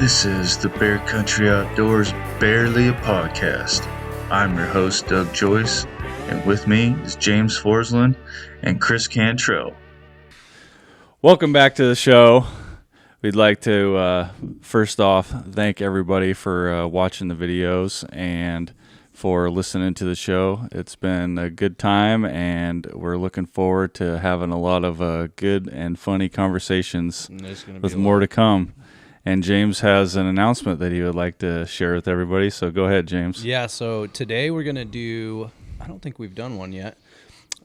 This is the Bear Country Outdoors Barely a Podcast. I'm your host, Doug Joyce, and with me is James Forsland and Chris Cantrell. Welcome back to the show. We'd like to, first off, thank everybody for watching the videos and for listening to the show. It's been a good time, and we're looking forward to having a lot of good and funny conversations with more to come. And James has an announcement that he would like to share with everybody, so go ahead, James. Yeah, so today we're going to do, I don't think we've done one yet,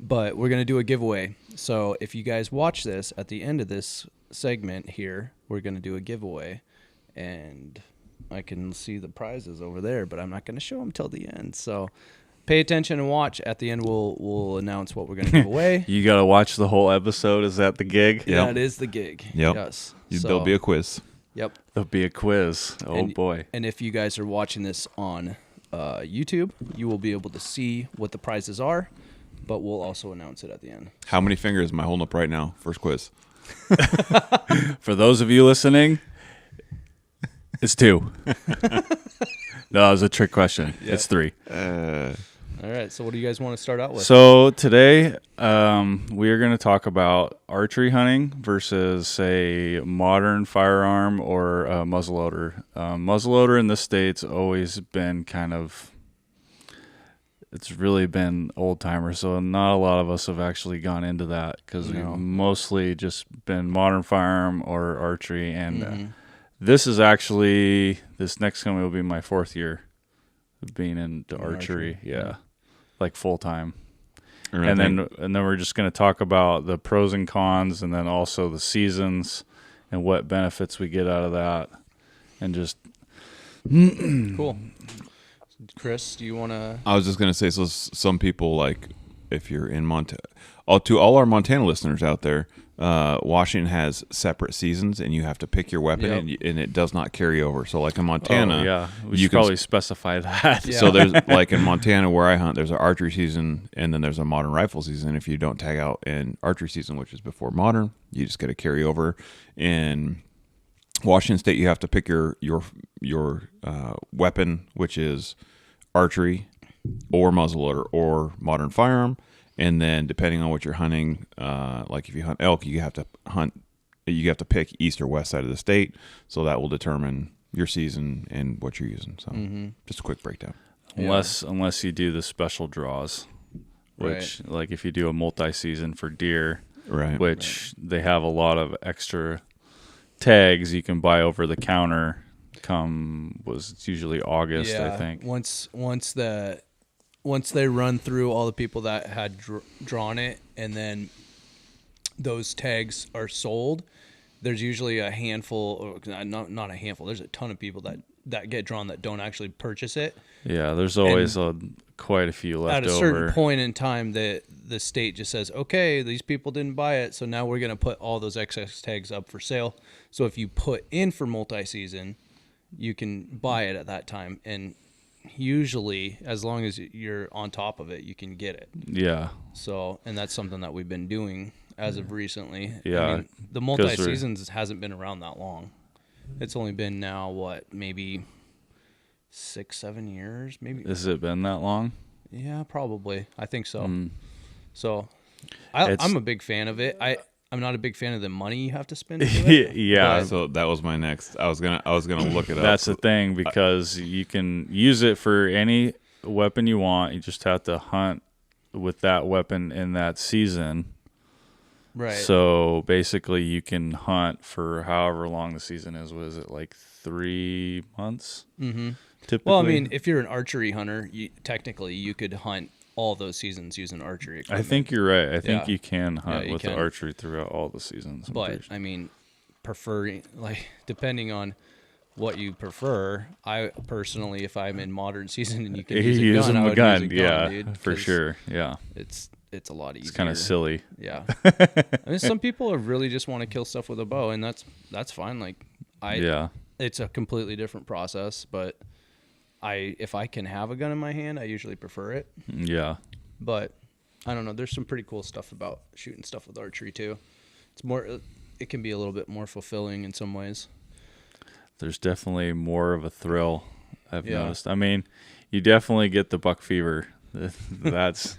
but we're going to do a giveaway. So if you guys watch this, at the end of this segment here, we're going to do a giveaway. And I can see the prizes over there, but I'm not going to show them till the end. So pay attention and watch. At the end, we'll announce what we're going to give away. You got to watch the whole episode. Is that the gig? Yeah, it is the gig. Yep. Yes. There'll be a quiz. Yep. There'll be a quiz. Oh, boy. And if you guys are watching this on YouTube, you will be able to see what the prizes are, but we'll also announce it at the end. How many fingers am I holding up right now? First quiz. For those of you listening, it's 2. No, it was a trick question. Yeah. It's 3. All right, so what do you guys want to start out with? So today we are going to talk about archery hunting versus a modern firearm or a muzzleloader. Muzzleloader in this state's always been it's really been old-timer, so not a lot of us have actually gone into that because we've mostly just been modern firearm or archery. And this next coming will be my 4th year of being into archery. Yeah. Like full time. And then we're just going to talk about the pros and cons, and then also the seasons and what benefits we get out of that, and just cool. Chris, do you want to? I was just going to say, so some people, like if you're in Montana, to all our Montana listeners out there, Washington has separate seasons, and you have to pick your weapon, and it does not carry over. So, like in Montana, we should probably specify that. Yeah. So there's like in Montana where I hunt, there's an archery season, and then there's a modern rifle season. If you don't tag out in archery season, which is before modern, you just get a carry over. In Washington State, you have to pick your weapon, which is archery or muzzleloader or modern firearm. And then, depending on what you're hunting, like if you hunt elk, you have to pick east or west side of the state. So that will determine your season and what you're using. So, just a quick breakdown. Unless you do the special draws, which like if you do a multi-season for deer, which they have a lot of extra tags you can buy over the counter. It's usually August, I think. Once they run through all the people that had drawn it, and then those tags are sold, there's usually a handful, or not a handful, there's a ton of people that get drawn that don't actually purchase it. Yeah, there's always quite a few left over. At a certain point in time, the state just says, okay, these people didn't buy it, so now we're going to put all those excess tags up for sale. So if you put in for multi-season, you can buy it at that time, and usually, as long as you're on top of it, you can get it. Yeah. So, and that's something that we've been doing as of recently. Yeah. I mean, the multi-seasons hasn't been around that long. It's only been now, maybe 6-7 years, maybe. Has it been that long? Yeah, probably. I think so. So, I'm a big fan of it. I'm not a big fan of the money you have to spend to do it. Yeah. So that was my next. I was gonna look it up. That's the thing, because you can use it for any weapon you want. You just have to hunt with that weapon in that season. Right. So basically, you can hunt for however long the season is. What is it, like 3 months? Mm-hmm. Typically. Well, I mean, if you're an archery hunter, technically you could hunt all those seasons using archery equipment. I think you're right. I think you can hunt with the archery throughout all the seasons. But I mean, depending on what you prefer, I personally, if I'm in modern season and you can use a gun, dude, for sure. Yeah, it's a lot easier. It's kind of silly. Yeah. I mean, some people really just want to kill stuff with a bow, and that's fine. It's a completely different process, but if I can have a gun in my hand, I usually prefer it. Yeah. But I don't know. There's some pretty cool stuff about shooting stuff with archery too. It can be a little bit more fulfilling in some ways. there's definitely more of a thrill, I've noticed. I mean, you definitely get the buck fever. That's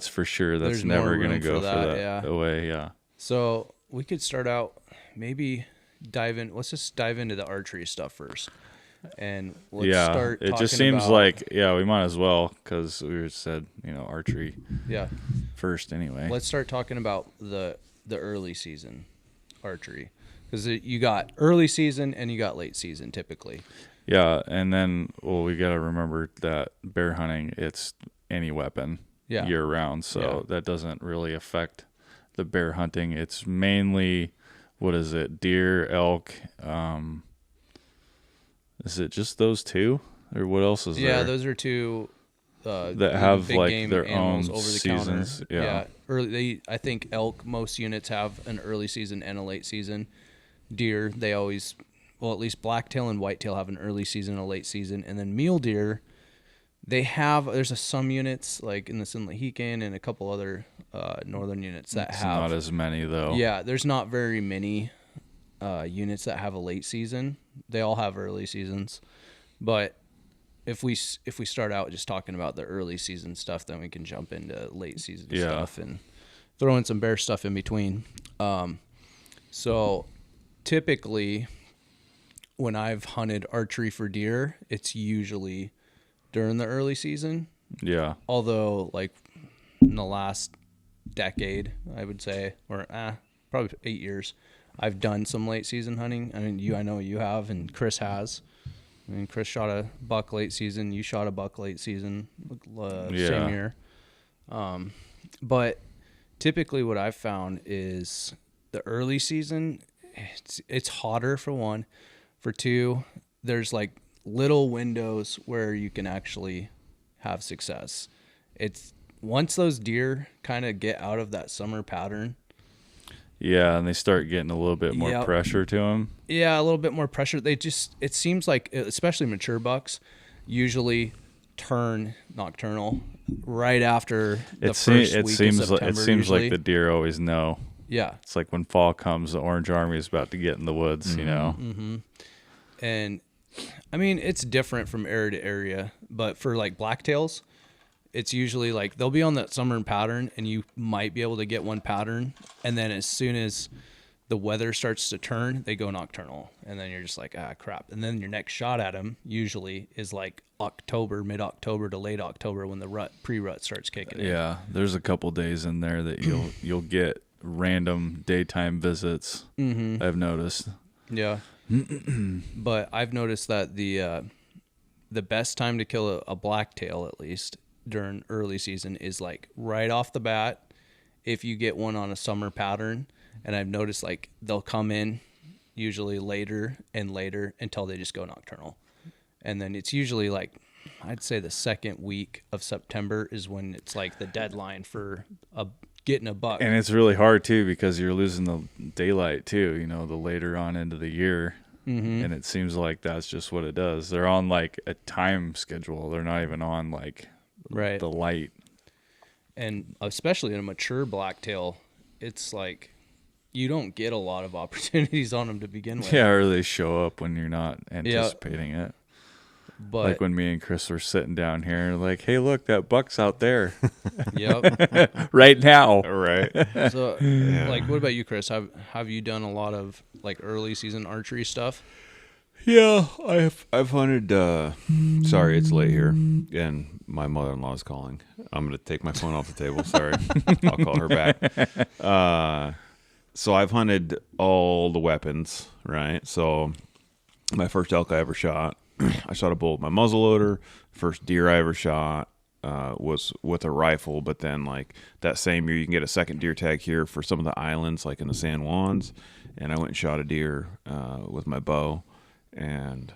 for sure. That's There's never more going to room go for for that, that away. Yeah. So we could start out, maybe let's just dive into the archery stuff first. And let's start it just seems like, we might as well, because we said, archery first anyway. Let's start talking about the early season archery, because you got early season and you got late season typically. Yeah, and then, we got to remember that bear hunting, it's any weapon year round, so that doesn't really affect the bear hunting. It's mainly, deer, elk, is it just those two, or what else is there? Yeah, those are two that have big like game their animals own over the seasons. counter. Early. I think elk, most units have an early season and a late season. Deer, they always, at least blacktail and whitetail have an early season and a late season, and then mule deer, there's some units like in the Sinlahican and a couple other northern units that have not as many though. Yeah, there's not very many units that have a late season. They all have early seasons, but if we start out just talking about the early season stuff, then we can jump into late season stuff and throw in some bear stuff in between. So typically, when I've hunted archery for deer, it's usually during the early season. Yeah. Although, like in the last decade, I would say, or probably 8 years, I've done some late season hunting. I mean, I know you have, and Chris has. I mean, Chris shot a buck late season. You shot a buck late season, same year. But typically, what I've found is the early season, it's hotter for one. For two, there's like little windows where you can actually have success. It's once those deer kind of get out of that summer pattern. Yeah, and they start getting a little bit more pressure to them. Yeah, a little bit more pressure. It seems like, especially mature bucks, usually turn nocturnal right after the first week of September. It seems like the deer always know. Yeah. It's like when fall comes, the Orange Army is about to get in the woods, Mm-hmm. And, I mean, it's different from area to area, but for like blacktails, it's usually like they'll be on that summer pattern and you might be able to get one pattern. And then as soon as the weather starts to turn, they go nocturnal. And then you're just like, crap. And then your next shot at them usually is like mid-October to late October when the pre-rut starts kicking in. Yeah, there's a couple days in there that you'll get random daytime visits. Mm-hmm. I've noticed. Yeah. But I've noticed that the best time to kill a blacktail, at least during early season, is like right off the bat if you get one on a summer pattern. And I've noticed like they'll come in usually later and later until they just go nocturnal. And then it's usually like, I'd say the second week of September is when it's like the deadline for getting a buck. And it's really hard too because you're losing the daylight too, the later on into the year. Mm-hmm. And it seems like that's just what it does. They're on like a time schedule. They're not even on like the light. And especially in a mature blacktail, it's like you don't get a lot of opportunities on them to begin with. Yeah, or they show up when you're not anticipating it. But like when me and Chris were sitting down here, like, hey, look, that buck's out there. Yep. Right now. Right. So, like, what about you, Chris? Have you done a lot of like early season archery stuff? Yeah, I've hunted. Sorry, it's late here, and my mother-in-law is calling. I'm gonna take my phone off the table. Sorry, I'll call her back. So I've hunted all the weapons, right? So my first elk I ever shot, I shot a bull with my muzzleloader. First deer I ever shot was with a rifle, but then like that same year you can get a second deer tag here for some of the islands, like in the San Juans, and I went and shot a deer with my bow, and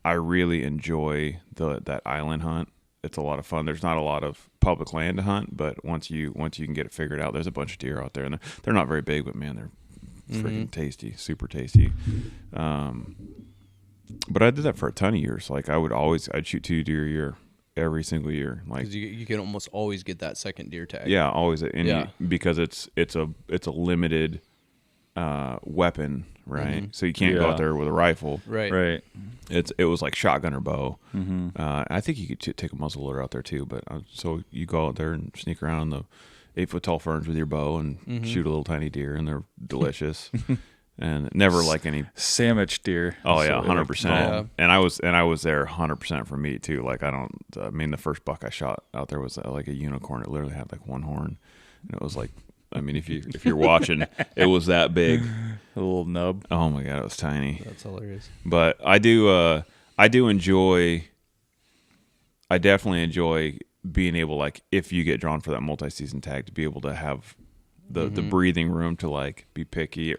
I really enjoy that island hunt. It's a lot of fun. There's not a lot of public land to hunt, but once you can get it figured out, there's a bunch of deer out there, and they're not very big, but man, they're freaking tasty, super tasty. But I did that for a ton of years. Like I'd shoot 2 deer a year, every single year. Like you can almost always get that second deer tag. Yeah, always. Because it's a limited weapon, right? So you can't go out there with a rifle. Right. It was like shotgun or bow. I think you could take a muzzleloader out there too, but so you go out there and sneak around in the 8-foot tall ferns with your bow and shoot a little tiny deer, and they're delicious. And never like any sandwich deer. Oh yeah, 100%. And I was there 100% for meat too. Like I mean, the first buck I shot out there was like a unicorn. It literally had like one horn, and it was like, I mean, if you're watching, it was that big, a little nub. Oh my god, it was tiny. That's hilarious. But I definitely enjoy being able, like, if you get drawn for that multi-season tag, to be able to have the breathing room to like be picky,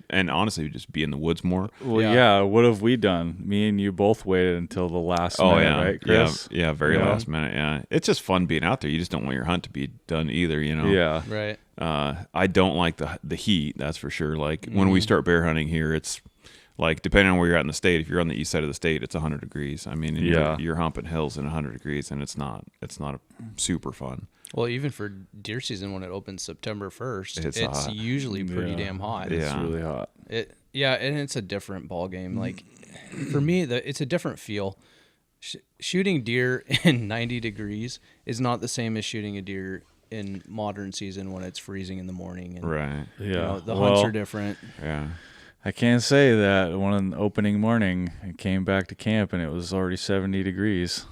and honestly just be in the woods more. Well, yeah. What have we done? Me and you both waited until the last minute, right, Chris? Yeah, very last minute. Yeah, it's just fun being out there. You just don't want your hunt to be done either, you know. Yeah, right. I don't like the heat. That's for sure. Like when we start bear hunting here, it's like, depending on where you're at in the state. If you're on the east side of the state, it's 100 degrees. I mean, you're humping hills in 100 degrees, and it's not super fun. Well, even for deer season, when it opens September 1st, it's usually pretty damn hot. It's really hot. And it's a different ball game. Like for me, it's a different feel. Shooting deer in 90 degrees is not the same as shooting a deer in modern season when it's freezing in the morning. And, right. Yeah. You know, the hunts are different. Yeah. I can't say that. One opening morning, I came back to camp and it was already 70 degrees.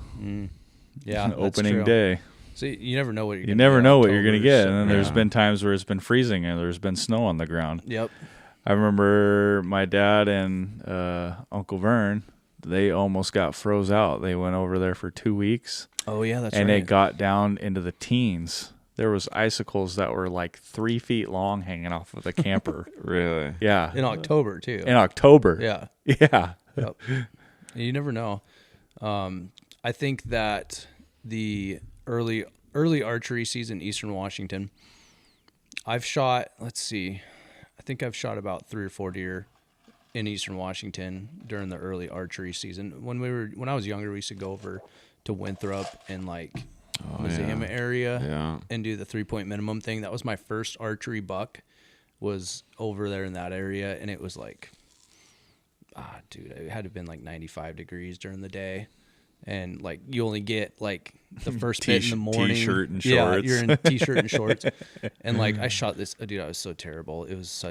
Yeah. Opening day. So you never know what you're going to get. You never know what you're going to get. And then there's been times where it's been freezing and there's been snow on the ground. Yep. I remember my dad and Uncle Vern, they almost got froze out. They went over there for 2 weeks. Oh, yeah, that's and right. And it got down into the teens. There was icicles that were like 3 feet long hanging off of the camper. Really? Yeah. In October, too. In October. Yeah. Yeah. Yep. You never know. I think that the early archery season, Eastern Washington, I've shot, let's see, I think I've shot about 3 or 4 deer in Eastern Washington during the early archery season. When I was younger, we used to go over to Winthrop and like Museum area and do the 3-point minimum thing. That was my first archery buck, was over there in that area, and it was like, dude, it had to have been like 95 degrees during the day. And like you only get like the first bit in the morning. T-shirt and shorts. Yeah, you're in t-shirt and shorts. And like I shot this, dude, I was so terrible. It was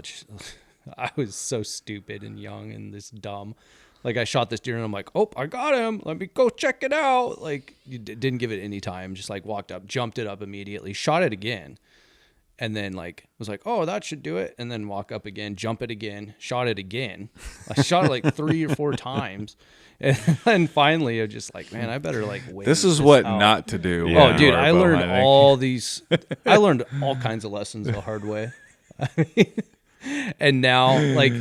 I was so stupid and young and this dumb. Like I shot this deer and I'm like, oh, I got him. Let me go check it out. Like you didn't give it any time. Just like walked up, jumped it up immediately, shot it again. And then like was like, oh, that should do it. And then walk up again, jump it again, shot it again. I shot it like 3 or 4 times. And then finally, I'm just like, man, I better like wait. This is what not to do. Yeah. Oh, dude, I learned all these. I learned all kinds of lessons the hard way. And now, like,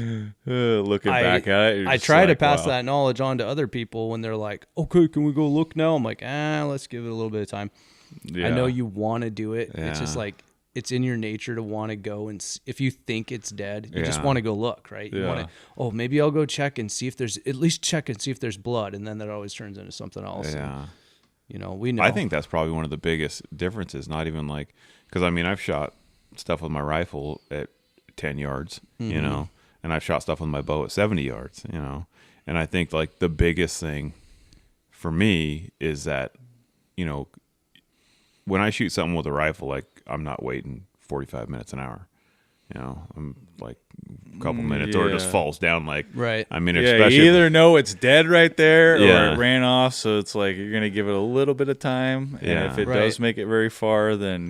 looking back at it, I try to pass that knowledge on to other people when they're like, okay, can we go look now? I'm like, let's give it a little bit of time. Yeah. I know you want to do it. Yeah. It's just like, it's in your nature to want to go, and if you think it's dead, you just want to go look, right? You want to, maybe I'll go check and see if there's, at least check and see if there's blood, and then that always turns into something else. Yeah. And, you know, we know. I think that's probably one of the biggest differences, not even like, because I mean, I've shot stuff with my rifle at 10 yards, you know, and I've shot stuff with my bow at 70 yards, you know, and I think like the biggest thing for me is that, you know, when I shoot something with a rifle, like I'm not waiting 45 minutes an hour, you know, I'm like a couple minutes or it just falls down. Like, right. I mean, especially you either know it's dead right there or it ran off. So it's like, you're going to give it a little bit of time. And if it does make it very far, then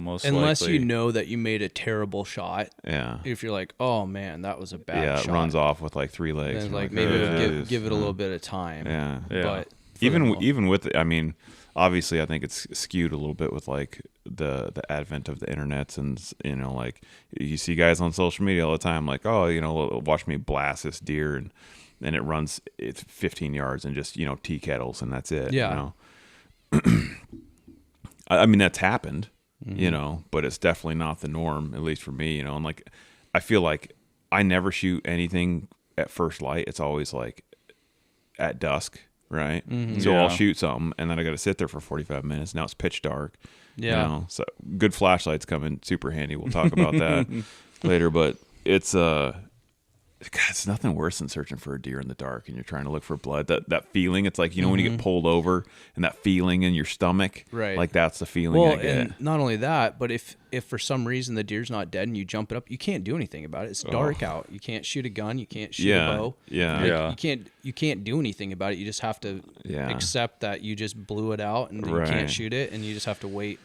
most unless likely. you know that you made a terrible shot. Yeah. If you're like, oh man, that was a bad shot. Yeah, it runs off with like 3 legs. Then like maybe give it a little bit of time. Yeah. But even with it, I mean, obviously I think it's skewed a little bit with like the advent of the internets, and you know, like you see guys on social media all the time like, oh, you know, watch me blast this deer, and it's 15 yards and just, you know, tea kettles and that's it. Yeah. You know? I mean, that's happened, you know, but it's definitely not the norm, at least for me, you know. And like I feel like I never shoot anything at first light. It's always like at dusk. Right. So I'll shoot something and then I got to sit there for 45 minutes. Now it's pitch dark. Yeah. You know? So good flashlights come in super handy. We'll talk about that later. But it's, God, it's nothing worse than searching for a deer in the dark and you're trying to look for blood. That feeling, it's like, when you get pulled over and that feeling in your stomach, right? Like that's the feeling I get. And not only that, but if for some reason the deer's not dead and you jump it up, you can't do anything about it. It's dark out. You can't shoot a gun. You can't shoot a bow. Yeah. You can't do anything about it. You just have to accept that you just blew it out and you can't shoot it, and you just have to wait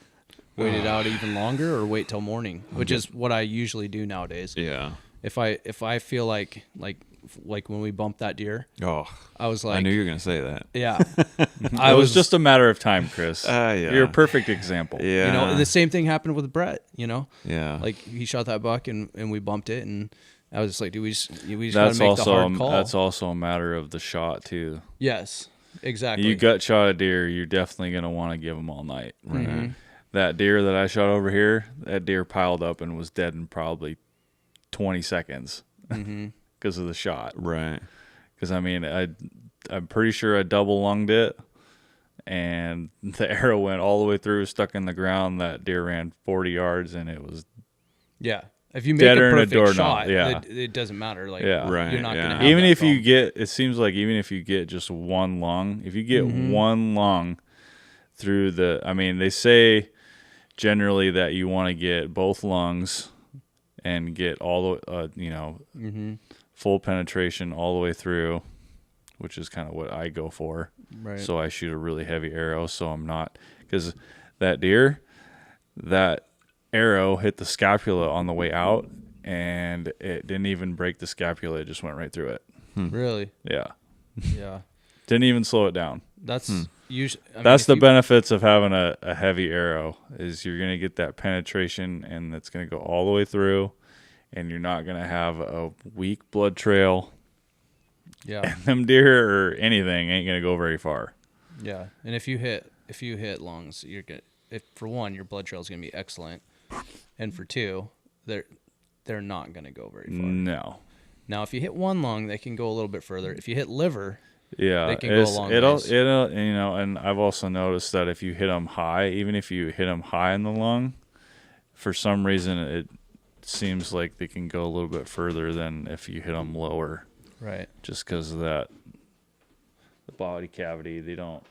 it out even longer or wait till morning, which is what I usually do nowadays. Yeah. If I feel like when we bumped that deer, I was like, I knew you were going to say that. Yeah. It was just a matter of time, Chris. You're a perfect example. Yeah. And the same thing happened with Brett, Yeah. Like he shot that buck and we bumped it, and I was just like, we just gotta make the hard call. That's also a matter of the shot too. Yes, exactly. You gut shot a deer, you're definitely going to want to give them all night. Right. Mm-hmm. That deer that I shot over here, that deer piled up and was dead in probably 20 seconds because of the shot. Right. Because, I'm pretty sure I double lunged it, and the arrow went all the way through, stuck in the ground. That deer ran 40 yards, and it was If you make a perfect doorknob, shot, it doesn't matter. Like, you're not going to have even that if problem. you get, it seems like even if you get just one lung, if you get one lung through they say generally that you want to get both lungs and get all the, full penetration all the way through, which is kind of what I go for. Right. So I shoot a really heavy arrow, so I'm not, because that deer, that arrow hit the scapula on the way out, and it didn't even break the scapula. It just went right through it. Really? Yeah. Yeah. Didn't even slow it down. That's usually. That's the benefits of having a heavy arrow, is you're going to get that penetration, and it's going to go all the way through, and you're not going to have a weak blood trail. Yeah. And them deer or anything ain't going to go very far. Yeah. And if you hit lungs, you're good. If for one, your blood trail is going to be excellent, and for two, they're not going to go very far. No. Now, if you hit one lung, they can go a little bit further. If you hit liver, they can go a long ways. And I've also noticed that if you hit them high, even if you hit them high in the lung, for some reason it seems like they can go a little bit further than if you hit them lower. Right. Just because of that, the body cavity, they don't.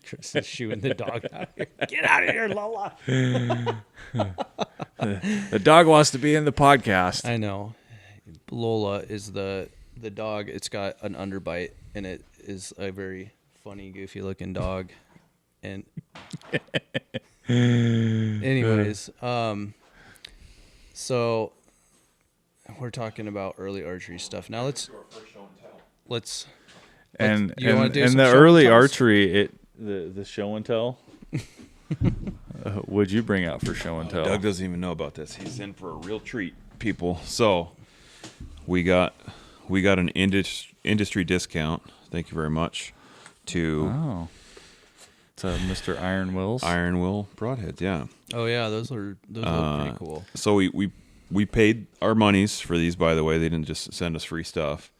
Chris is shooing the dog out here. Get out of here, Lola. The dog wants to be in the podcast. I know. Lola is the dog. It's got an underbite, and it is a very funny, goofy looking dog. And anyways, so we're talking about early archery stuff. Now let's and the the early archery, the show and tell. What'd you bring out for show and tell? Doug doesn't even know about this. He's in for a real treat, people. So we got an industry discount. Thank you very much to Mr. Iron Wills. Iron Will broadheads. Yeah. Oh yeah, those look pretty cool. So we paid our monies for these. By the way, they didn't just send us free stuff.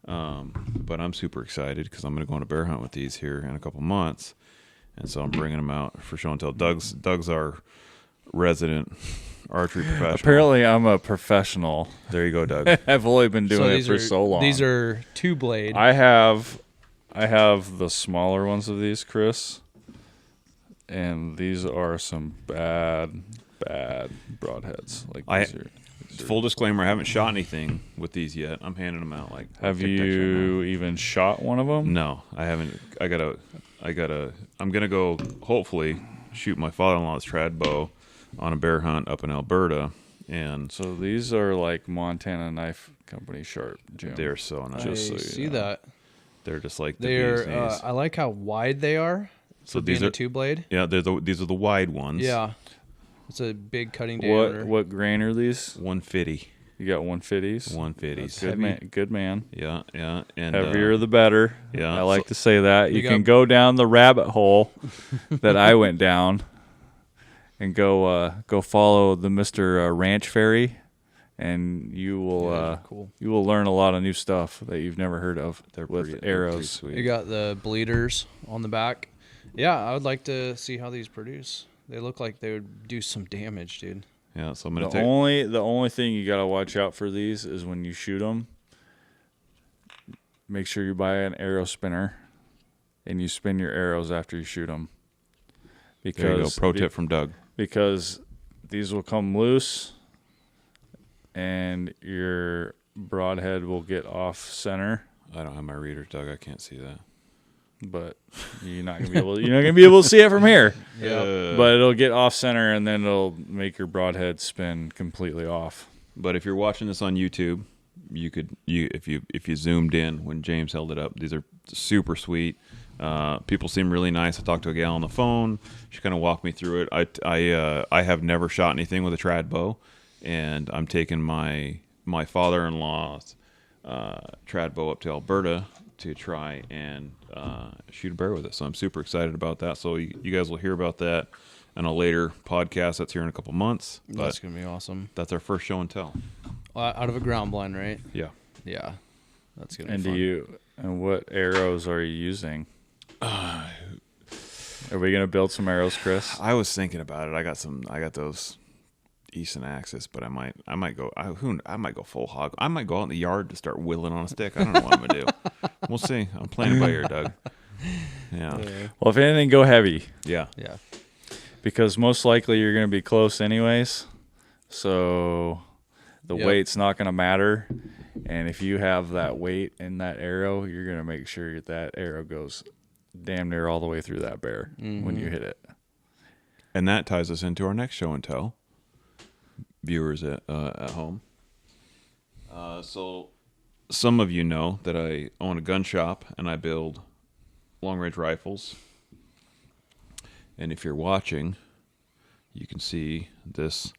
But I'm super excited because I'm going to go on a bear hunt with these here in a couple months. And so I'm bringing them out for show and tell. Doug's our resident archery professional. Apparently, I'm a professional. There you go, Doug. I've only been doing it for so long. These are 2-blade. I have the smaller ones of these, Chris, and these are some bad broadheads. Full disclaimer: I haven't shot anything with these yet. I'm handing them out. Have you even shot one of them? No, I haven't. I'm gonna go hopefully shoot my father-in-law's trad bow on a bear hunt up in Alberta, and so these are like Montana Knife Company sharp, Jim. They're so nice. I see that. They're just like they're. I like how wide they are. So these are 2-blade. Yeah, these are the wide ones. Yeah, it's a big cutting diameter. What grain are these? 150. You got 150s? 150s. Good man. Yeah. And heavier the better. Yeah. I like to say that. You can go down the rabbit hole that I went down and go follow the Mr. Ranch Fairy, and you will cool. You will learn a lot of new stuff that you've never heard of. They're with pretty, arrows. They're pretty sweet. You got the bleeders on the back. Yeah, I would like to see how these produce. They look like they would do some damage, dude. Yeah, so I'm gonna the only thing you gotta watch out for these is when you shoot them. Make sure you buy an arrow spinner, and you spin your arrows after you shoot them. Because there you go. Pro tip from Doug. Because these will come loose, and your broadhead will get off center. I don't have my readers, Doug. I can't see that. But you're not gonna be able to see it from here. Yeah. But it'll get off center, and then it'll make your broadhead spin completely off. But if you're watching this on YouTube, if you zoomed in when James held it up, these are super sweet. People seem really nice. I talked to a gal on the phone. She kind of walked me through it. I have never shot anything with a trad bow, and I'm taking my father-in-law's trad bow up to Alberta to try and shoot a bear with it. So I'm super excited about that. So you guys will hear about that on a later podcast that's here in a couple months. That's going to be awesome. That's our first show and tell. Out of a ground blind, right? Yeah. Yeah. That's going to be fun. And what arrows are you using? Are we going to build some arrows, Chris? I was thinking about it. I got those Easton Axis, but I might go full hog. I might go out in the yard to start whittling on a stick. I don't know what I'm gonna do. We'll see. I'm playing it by ear, Doug. Yeah. Well, if anything, go heavy. Yeah. Yeah. Because most likely you're going to be close anyways. So the weight's not going to matter. And if you have that weight in that arrow, you're going to make sure that arrow goes damn near all the way through that bear when you hit it. And that ties us into our next show and tell. Viewers at home. So some of you know that I own a gun shop and I build long-range rifles. And if you're watching, you can see this.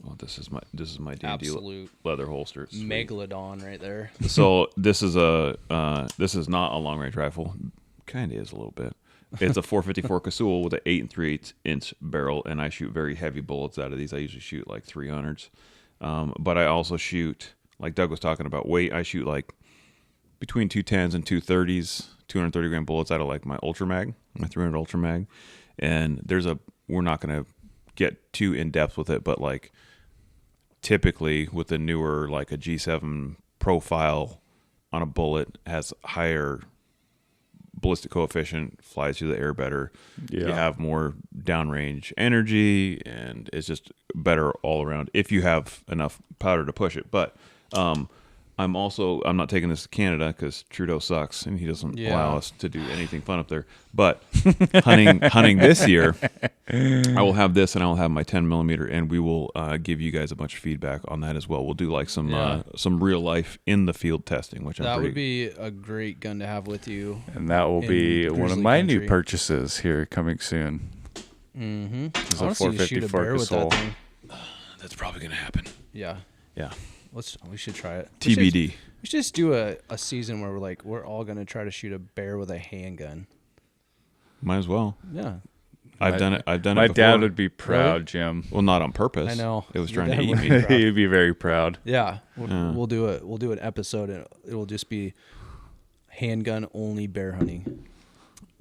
Oh, this is my D&D Absolute leather holster. It's sweet. Megalodon right there. So this is not a long-range rifle. Kind of is a little bit. It's a 454 Casull with an 8 3/8 inch barrel, and I shoot very heavy bullets out of these. I usually shoot like 300s, but I also shoot, like Doug was talking about weight. I shoot like between 210s and 230s, 230 gram bullets out of like my Ultra Mag, my 300 Ultra Mag. And we're not going to get too in depth with it, but like typically with the newer, like a G7 profile on a bullet has higher ballistic coefficient, flies through the air better. You have more downrange energy, and it's just better all around if you have enough powder to push it. But I'm not taking this to Canada because Trudeau sucks and he doesn't allow us to do anything fun up there. But hunting this year, I will have this and I will have my 10 millimeter, and we will give you guys a bunch of feedback on that as well. We'll do like some real life in the field testing, which would be a great gun to have with you. And that will be one of my new purchases here coming soon. Mm-hmm. It's a 454 Casull. That's probably going to happen. Yeah. Yeah. We should try it. TBD. We should just do a season where we're all gonna try to shoot a bear with a handgun. Might as well. Yeah. I've done it. My before. dad would be proud, Really? Jim. Well, not on purpose. I know. It was Your trying to dad eat would me. be proud. He'd be very proud. Yeah. We'll do it. We'll do an episode, and it'll just be handgun only bear hunting.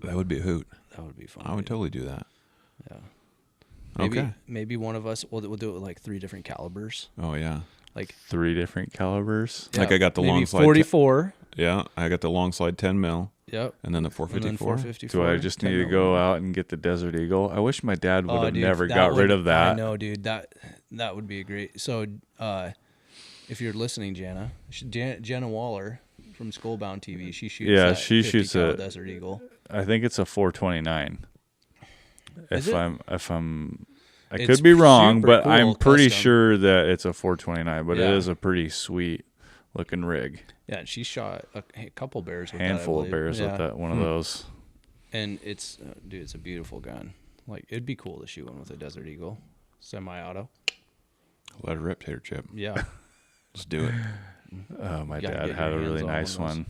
That would be a hoot. That would be fun. I would totally do that. Yeah. Maybe one of us. We'll do it with like 3 different calibers. Oh yeah. Like 3 different calibers. Yeah, like I got the long slide 44. I got the long slide 10 mil. Yep. And then the 454. Do I just need to go out and get the Desert Eagle? I wish my dad would have never got rid of that. I know, dude. That would be a great. So, if you're listening, Jenna Waller from Skullbound TV, she shoots. Yeah, she shoots a Desert Eagle. I think it's a 429. Is I It's could be wrong, super but cool, I'm pretty custom. sure that it's a 429. But it Yeah. is a pretty sweet looking rig. Yeah, and she shot a couple bears with Handful that, I of believe. bears with that one of those. And it's it's a beautiful gun. Like it'd be cool to shoot one with a Desert Eagle, semi-auto. Let it rip, Tater Chip. Yeah. Let's do it. My You gotta dad get had your a really hands on nice one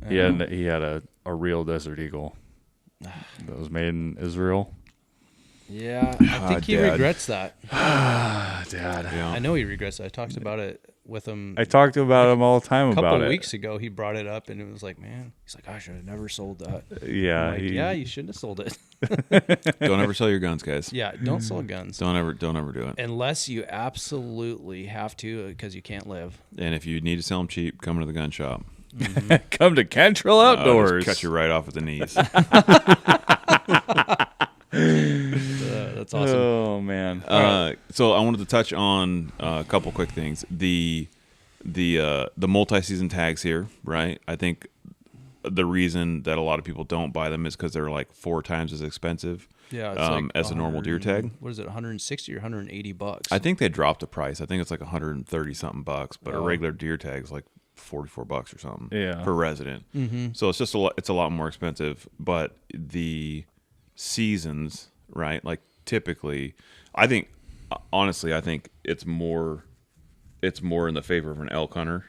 of one. He had a real Desert Eagle that was made in Israel. Yeah, I think he Dad. regrets that. Dad. Yeah. I know he regrets that. I talked about it with him. I talked about him all the time a about couple it. weeks ago. He brought it up, and it was like, man, he's like, I should have never sold that. Yeah, I'm like, yeah, you shouldn't have sold it. Don't ever sell your guns, guys. Yeah, don't sell guns. Don't ever do it. Unless you absolutely have to, because you can't live. And if you need to sell them cheap, come to the gun shop. Come to Cantrell Outdoors. Just cut you right off at the knees. That's awesome. Oh man. So I wanted to touch on a couple quick things. The multi-season tags here, right? I think the reason that a lot of people don't buy them is because they're like 4 times as expensive. Yeah, it's like as a normal deer tag. What is it, 160 or 180 bucks? I think they dropped the price. I think it's like 130 something bucks, but a regular deer tag is like 44 bucks or something. Yeah. Per resident. Mm-hmm. So it's just it's a lot more expensive. But the seasons, right? Like typically, I think it's more in the favor of an elk hunter,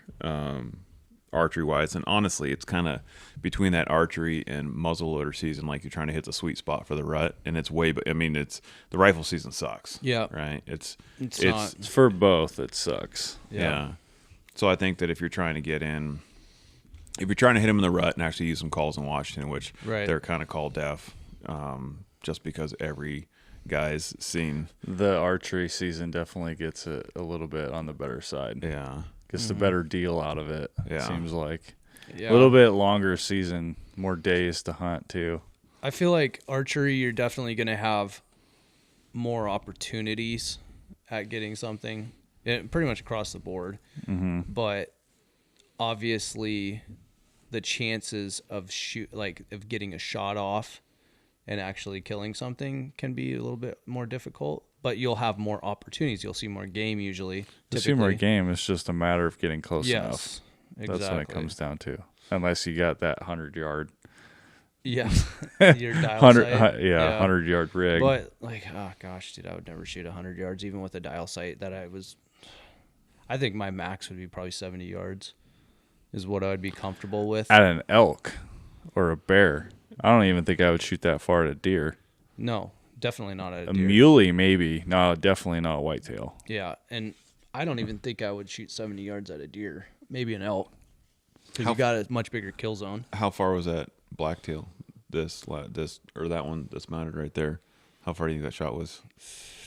archery wise. And honestly, it's kind of between that archery and muzzleloader season. Like you're trying to hit the sweet spot for the rut, and it's the rifle season sucks. Yeah. Right. It's not. For both, it sucks. Yeah. So I think that if you're trying to hit him in the rut and actually use some calls in Washington, which they're kind of call deaf, just because every guy's seen. The archery season definitely gets it a little bit on the better side. Yeah. Gets the better deal out of it. Yeah. It seems like. Yeah. A little bit longer season, more days to hunt too. I feel like archery, you're definitely going to have more opportunities at getting something, pretty much across the board. Mm-hmm. But obviously, the chances of getting a shot off and actually killing something can be a little bit more difficult. But you'll have more opportunities. You'll see more game usually. To see more game, it's just a matter of getting close enough. Exactly. That's what it comes down to. Unless you got that 100-yard. Yeah. Your dial sight. 100-yard rig. But oh gosh, dude, I would never shoot 100 yards even with a dial sight I think my max would be probably 70 yards is what I would be comfortable with. At an elk or a bear. I don't even think I would shoot that far at a deer. No, definitely not at a A deer. muley maybe. No, definitely not a whitetail. Yeah, and I don't even think I would shoot 70 yards at a deer. Maybe an elk. Because you got a much bigger kill zone. How far was that blacktail? This or that one that's mounted right there? How far do you think that shot was?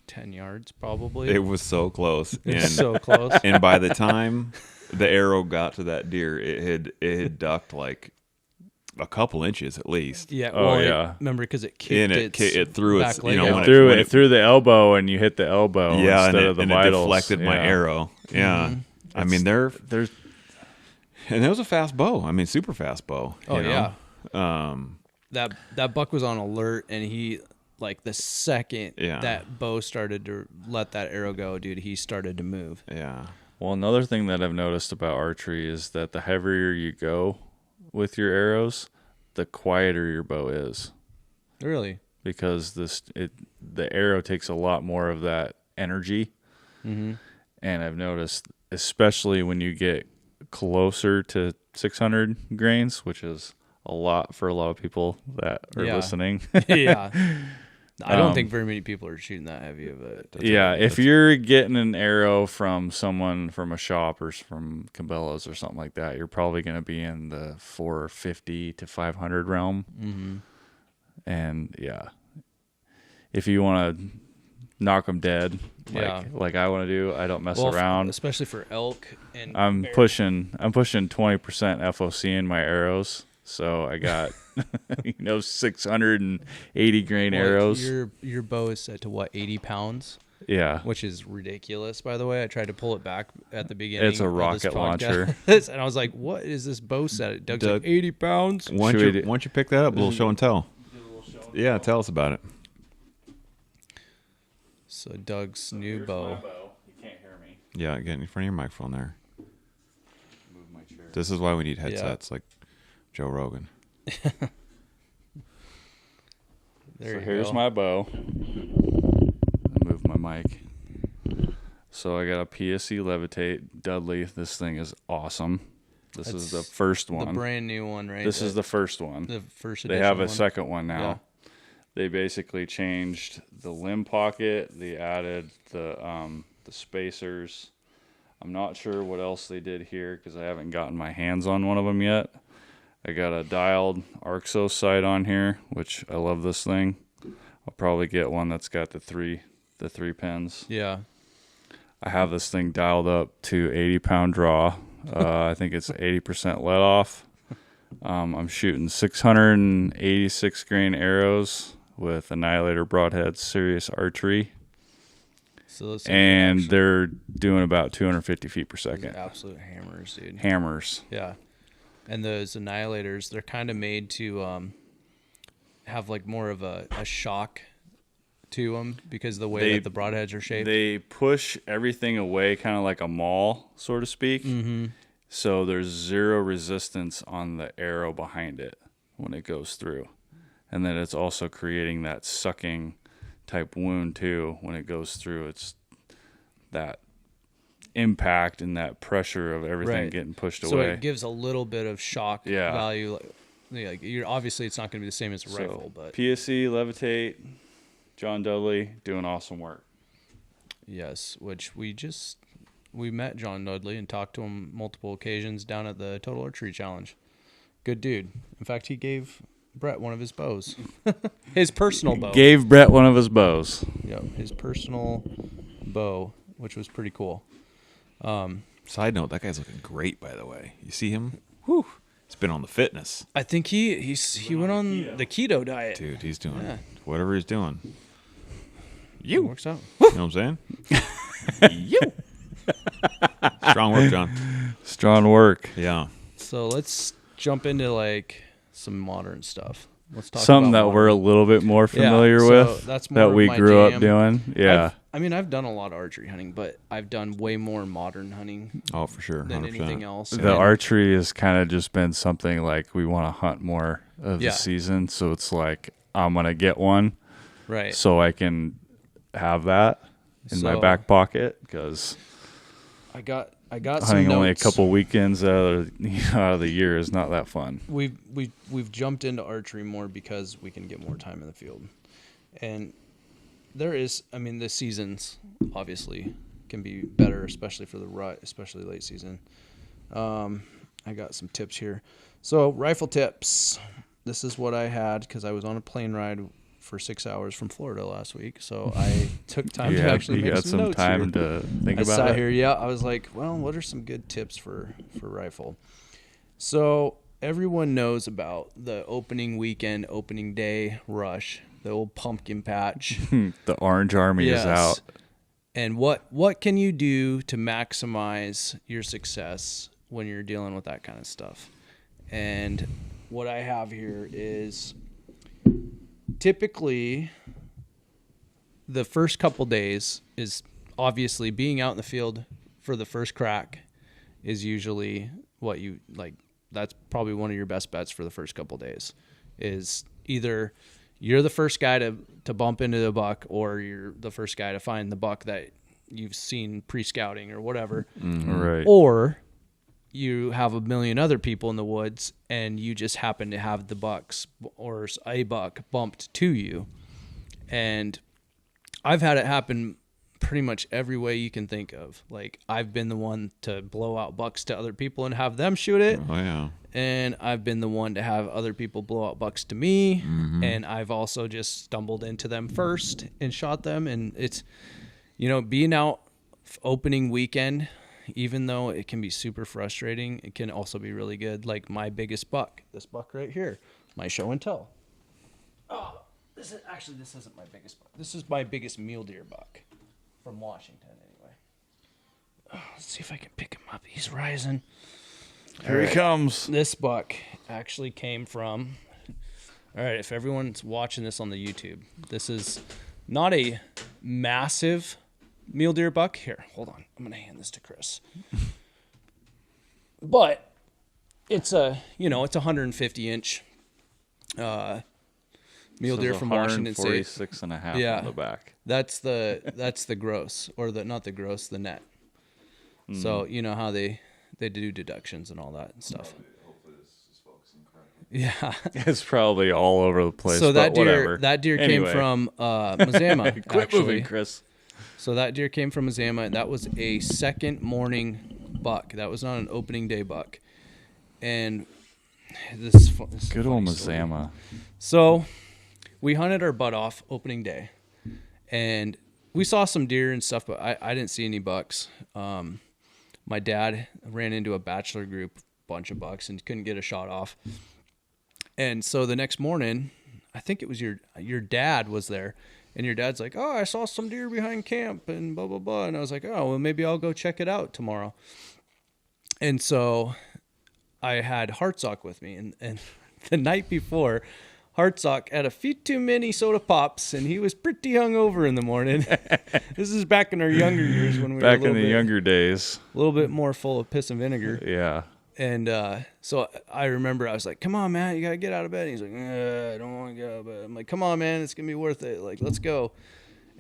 10 yards, probably. It was so close. It's so close. And by the time the arrow got to that deer, it had ducked like a couple inches at least. Yeah. Oh, well, yeah. Remember, because it kicked it threw back its, leg you know, out. when it through the elbow, and you hit the elbow instead of the and vitals. it deflected my arrow. Yeah. Mm-hmm. I mean, there's and it was a fast bow. I mean, super fast bow. Oh, you know? yeah. That buck was on alert, and he, like, the second that bow started to let that arrow go, dude, he started to move. Yeah. Well, another thing that I've noticed about archery is that the heavier you go with your arrows, the quieter your bow is. Really? Because the arrow takes a lot more of that energy. Mm-hmm. And I've noticed, especially when you get closer to 600 grains, which is a lot for a lot of people that are listening. Yeah. I don't think very many people are shooting that heavy of it. If you're getting an arrow from someone from a shop or from Cabela's or something like that, you're probably going to be in the 450 to 500 realm. Mm-hmm. And if you want to knock them dead, like I want to do, I don't mess around. Especially for elk and I'm bear. pushing 20% FOC in my arrows. So I got 680 grain arrows. Your bow is set to what, 80 pounds? Yeah. Which is ridiculous, by the way. I tried to pull it back at the beginning. It's a rocket launcher. And I was like, what is this bow set? Doug's like, 80 pounds? Why don't you pick that up? A little show and tell. Yeah, tell us about it. So Doug's new bow. You can't hear me. Yeah, get in front of your microphone there. Move my chair. This is why we need headsets like Joe Rogan. Here's my bow. Move my mic. So I got a PSE Levitate Dudley. This thing is awesome. This is the first one. The brand new one, right? This is the first one. The first They edition have a one. second one now. Yeah. They basically changed the limb pocket. They added the spacers. I'm not sure what else they did here because I haven't gotten my hands on one of them yet. I got a dialed Arxos sight on here, which I love this thing. I'll probably get one that's got the three pins. Yeah. I have this thing dialed up to 80-pound draw. I think it's 80% let off. I'm shooting 686 grain arrows with Annihilator broadheads, Serious Archery. So and they're doing about 250 feet per second. Absolute hammers, dude. Hammers. Yeah. And those Annihilators, they're kind of made to have like more of a shock to them because of the way that the broadheads are shaped. They push everything away kind of like a maul, so to speak. Mm-hmm. So there's zero resistance on the arrow behind it when it goes through. And then it's also creating that sucking type wound too when it goes through. It's that impact and that pressure of everything getting pushed away. So it gives a little bit of shock value. Like you're obviously it's not going to be the same as a rifle, but PSE Levitate, John Dudley doing awesome work. Yes, which we met John Dudley and talked to him multiple occasions down at the Total Archery Challenge. Good dude. In fact, he gave Brett one of his bows. His personal bow. Gave Brett one of his bows. Yep, his personal bow, which was pretty cool. Side note, that guy's looking great, by the way. You see him? Whew. He's been on the fitness. I think he went on the keto diet. Dude, he's doing whatever he's doing. It works out. You know what I'm saying? You. Strong work, John. Strong work. Yeah. So let's jump into like some modern stuff. Let's talk something about that we're a little bit more familiar so with. that's more that we my grew jam. up doing. Yeah. I've done a lot of archery hunting, but I've done way more modern hunting Oh, for sure. 100%. than anything else. The archery has kind of just been something like we want to hunt more of the season. So it's like, I'm going to get one. Right. So I can have that in my back pocket because I got some hunting notes. only a couple weekends out of the year is not that fun. We've jumped into archery more because we can get more time in the field. And there is, the seasons obviously can be better, especially for the rut, especially late season. I got some tips here. So rifle tips. This is what I had because I was on a plane ride for 6 hours from Florida last week. So I took time to actually make some notes time here. to think I about sat it. here. Yeah, I was like, well, what are some good tips for rifle? So everyone knows about the opening weekend, opening day rush. The old pumpkin patch. The Orange Army is out. And what can you do to maximize your success when you're dealing with that kind of stuff? And what I have here is typically the first couple days is obviously being out in the field for the first crack is usually what you like. That's probably one of your best bets for the first couple days is either you're the first guy to bump into the buck or you're the first guy to find the buck that you've seen pre-scouting or whatever. Mm-hmm. Right. Or you have a million other people in the woods and you just happen to have the bucks or a buck bumped to you. And I've had it happen pretty much every way you can think of. Like I've been the one to blow out bucks to other people and have them shoot it. Oh, yeah. And I've been the one to have other people blow out bucks to me. Mm-hmm. And I've also just stumbled into them first and shot them. And it's, being out opening weekend, even though it can be super frustrating, it can also be really good. Like my biggest buck, this buck right here, my show and tell. Oh, this isn't my biggest buck. This is my biggest mule deer buck from Washington anyway. Oh, let's see if I can pick him up. He's rising. Here he comes. This buck actually came from, all right, if everyone's watching this on the YouTube, this is not a massive mule deer buck. Here, hold on. I'm going to hand this to Chris. But it's a 150-inch mule deer from Washington State. 46.5 on the back. That's the gross, or not the gross, the net. Mm. So you know how they do deductions and all that and stuff. Hopefully this is focusing correctly. Yeah, it's probably all over the place. So but that whatever. deer Anyway. came from Mazama. Quit actually. moving, Chris. So that deer came from Mazama, and that was a second morning buck. That was not an opening day buck. And this good old Mazama. So we hunted our butt off opening day, and we saw some deer and stuff, but I didn't see any bucks. My dad ran into a bachelor group, bunch of bucks, and couldn't get a shot off. And so the next morning, I think it was your dad was there, and your dad's like, "Oh, I saw some deer behind camp and blah, blah, blah." And I was like, "Oh, well, maybe I'll go check it out tomorrow." And so I had Hartsock with me, and the night before, Hartsock had a few too many soda pops, and he was pretty hungover in the morning. This is back in our younger years when we back were in the younger days, a little bit more full of piss and vinegar. Yeah. And so I remember I was like, "Come on, man, you got to get out of bed." And he's like, "I don't want to get out of bed." I'm like, "Come on, man, it's going to be worth it. Like, let's go."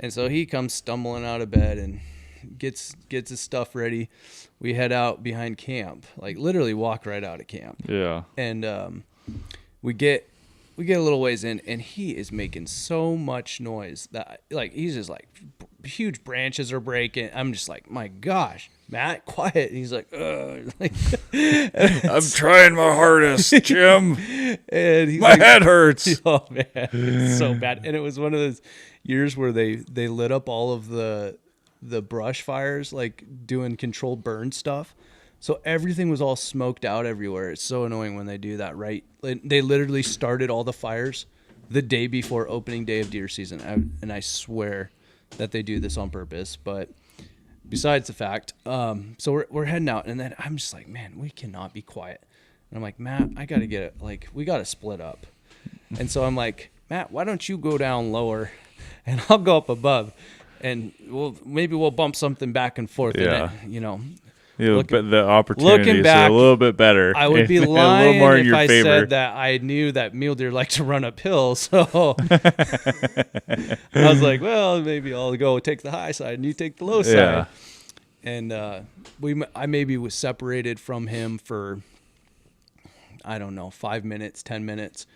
And so he comes stumbling out of bed and gets his stuff ready. We head out behind camp, like literally walk right out of camp. Yeah. And we get a little ways in, and he is making so much noise that, like, he's just like, huge branches are breaking. I'm just like, my gosh, Matt, quiet. And he's like, like, I'm trying my hardest, Jim. And he's my like, head hurts. Oh man, it's so bad. And it was one of those years where they lit up all of the brush fires, like doing controlled burn stuff. So everything was all smoked out everywhere. It's so annoying when they do that, right? They literally started all the fires the day before opening day of deer season. And I swear that they do this on purpose. But besides the fact, so we're heading out. And then I'm just like, man, we cannot be quiet. And I'm like, Matt, I got to get it. Like, we got to split up. And so I'm like, Matt, why don't you go down lower and I'll go up above. And maybe we'll bump something back and forth. Yeah. And it, the opportunities are a little bit better. I would be lying a little more in if your I favor. said that I knew that mule deer like to run uphill. So I was like, well, maybe I'll go take the high side and you take the low side. And I maybe was separated from him for, I don't know, 5 minutes, 10 minutes.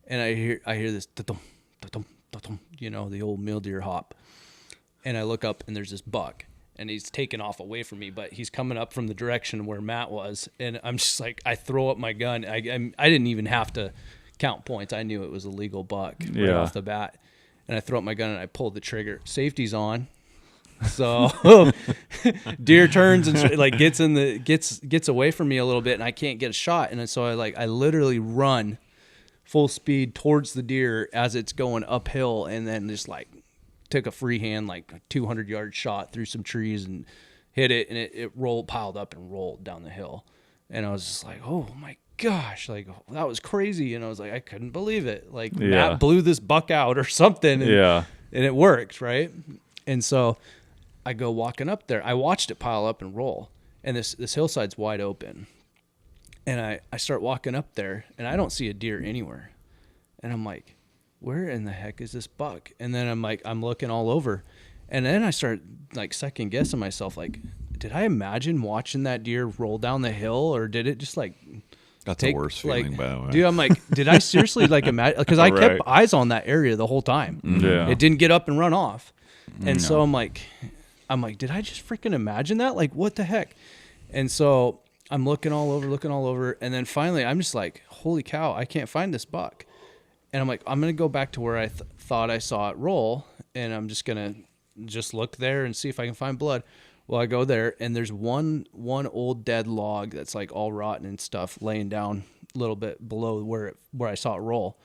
And I hear this, da-dum, da-dum, da-dum, the old mule deer hop. And I look up and there's this buck. And he's taken off away from me, but he's coming up from the direction where Matt was. And I'm just like, I throw up my gun. I didn't even have to count points. I knew it was a legal buck right off the bat. And I throw up my gun and I pull the trigger. Safety's on. So deer turns and like gets away from me a little bit, and I can't get a shot. And so I literally run full speed towards the deer as it's going uphill, and then just like took a freehand, like a 200-yard shot through some trees and hit it, and it piled up and rolled down the hill. And I was just like, oh my gosh, like that was crazy. And I was like, I couldn't believe it. Like Matt blew this buck out or something. And it worked, right? And so I go walking up there. I watched it pile up and roll, and this hillside's wide open. And I start walking up there, and I don't see a deer anywhere. And I'm like, where in the heck is this buck? And then I'm looking all over. And then I start like second guessing myself, like, did I imagine watching that deer roll down the hill, or did it just like That's the worst feeling, by the way. Dude, I'm like, did I seriously like imagine? Because I kept eyes on that area the whole time. Yeah. It didn't get up and run off. And so I'm like, did I just freaking imagine that? Like, what the heck? And so I'm looking all over. And then finally, I'm just like, holy cow, I can't find this buck. And I'm like, I'm going to go back to where I thought I saw it roll. And I'm just going to look there and see if I can find blood. Well, I go there, and there's one old dead log that's like all rotten and stuff laying down a little bit below where I saw it roll.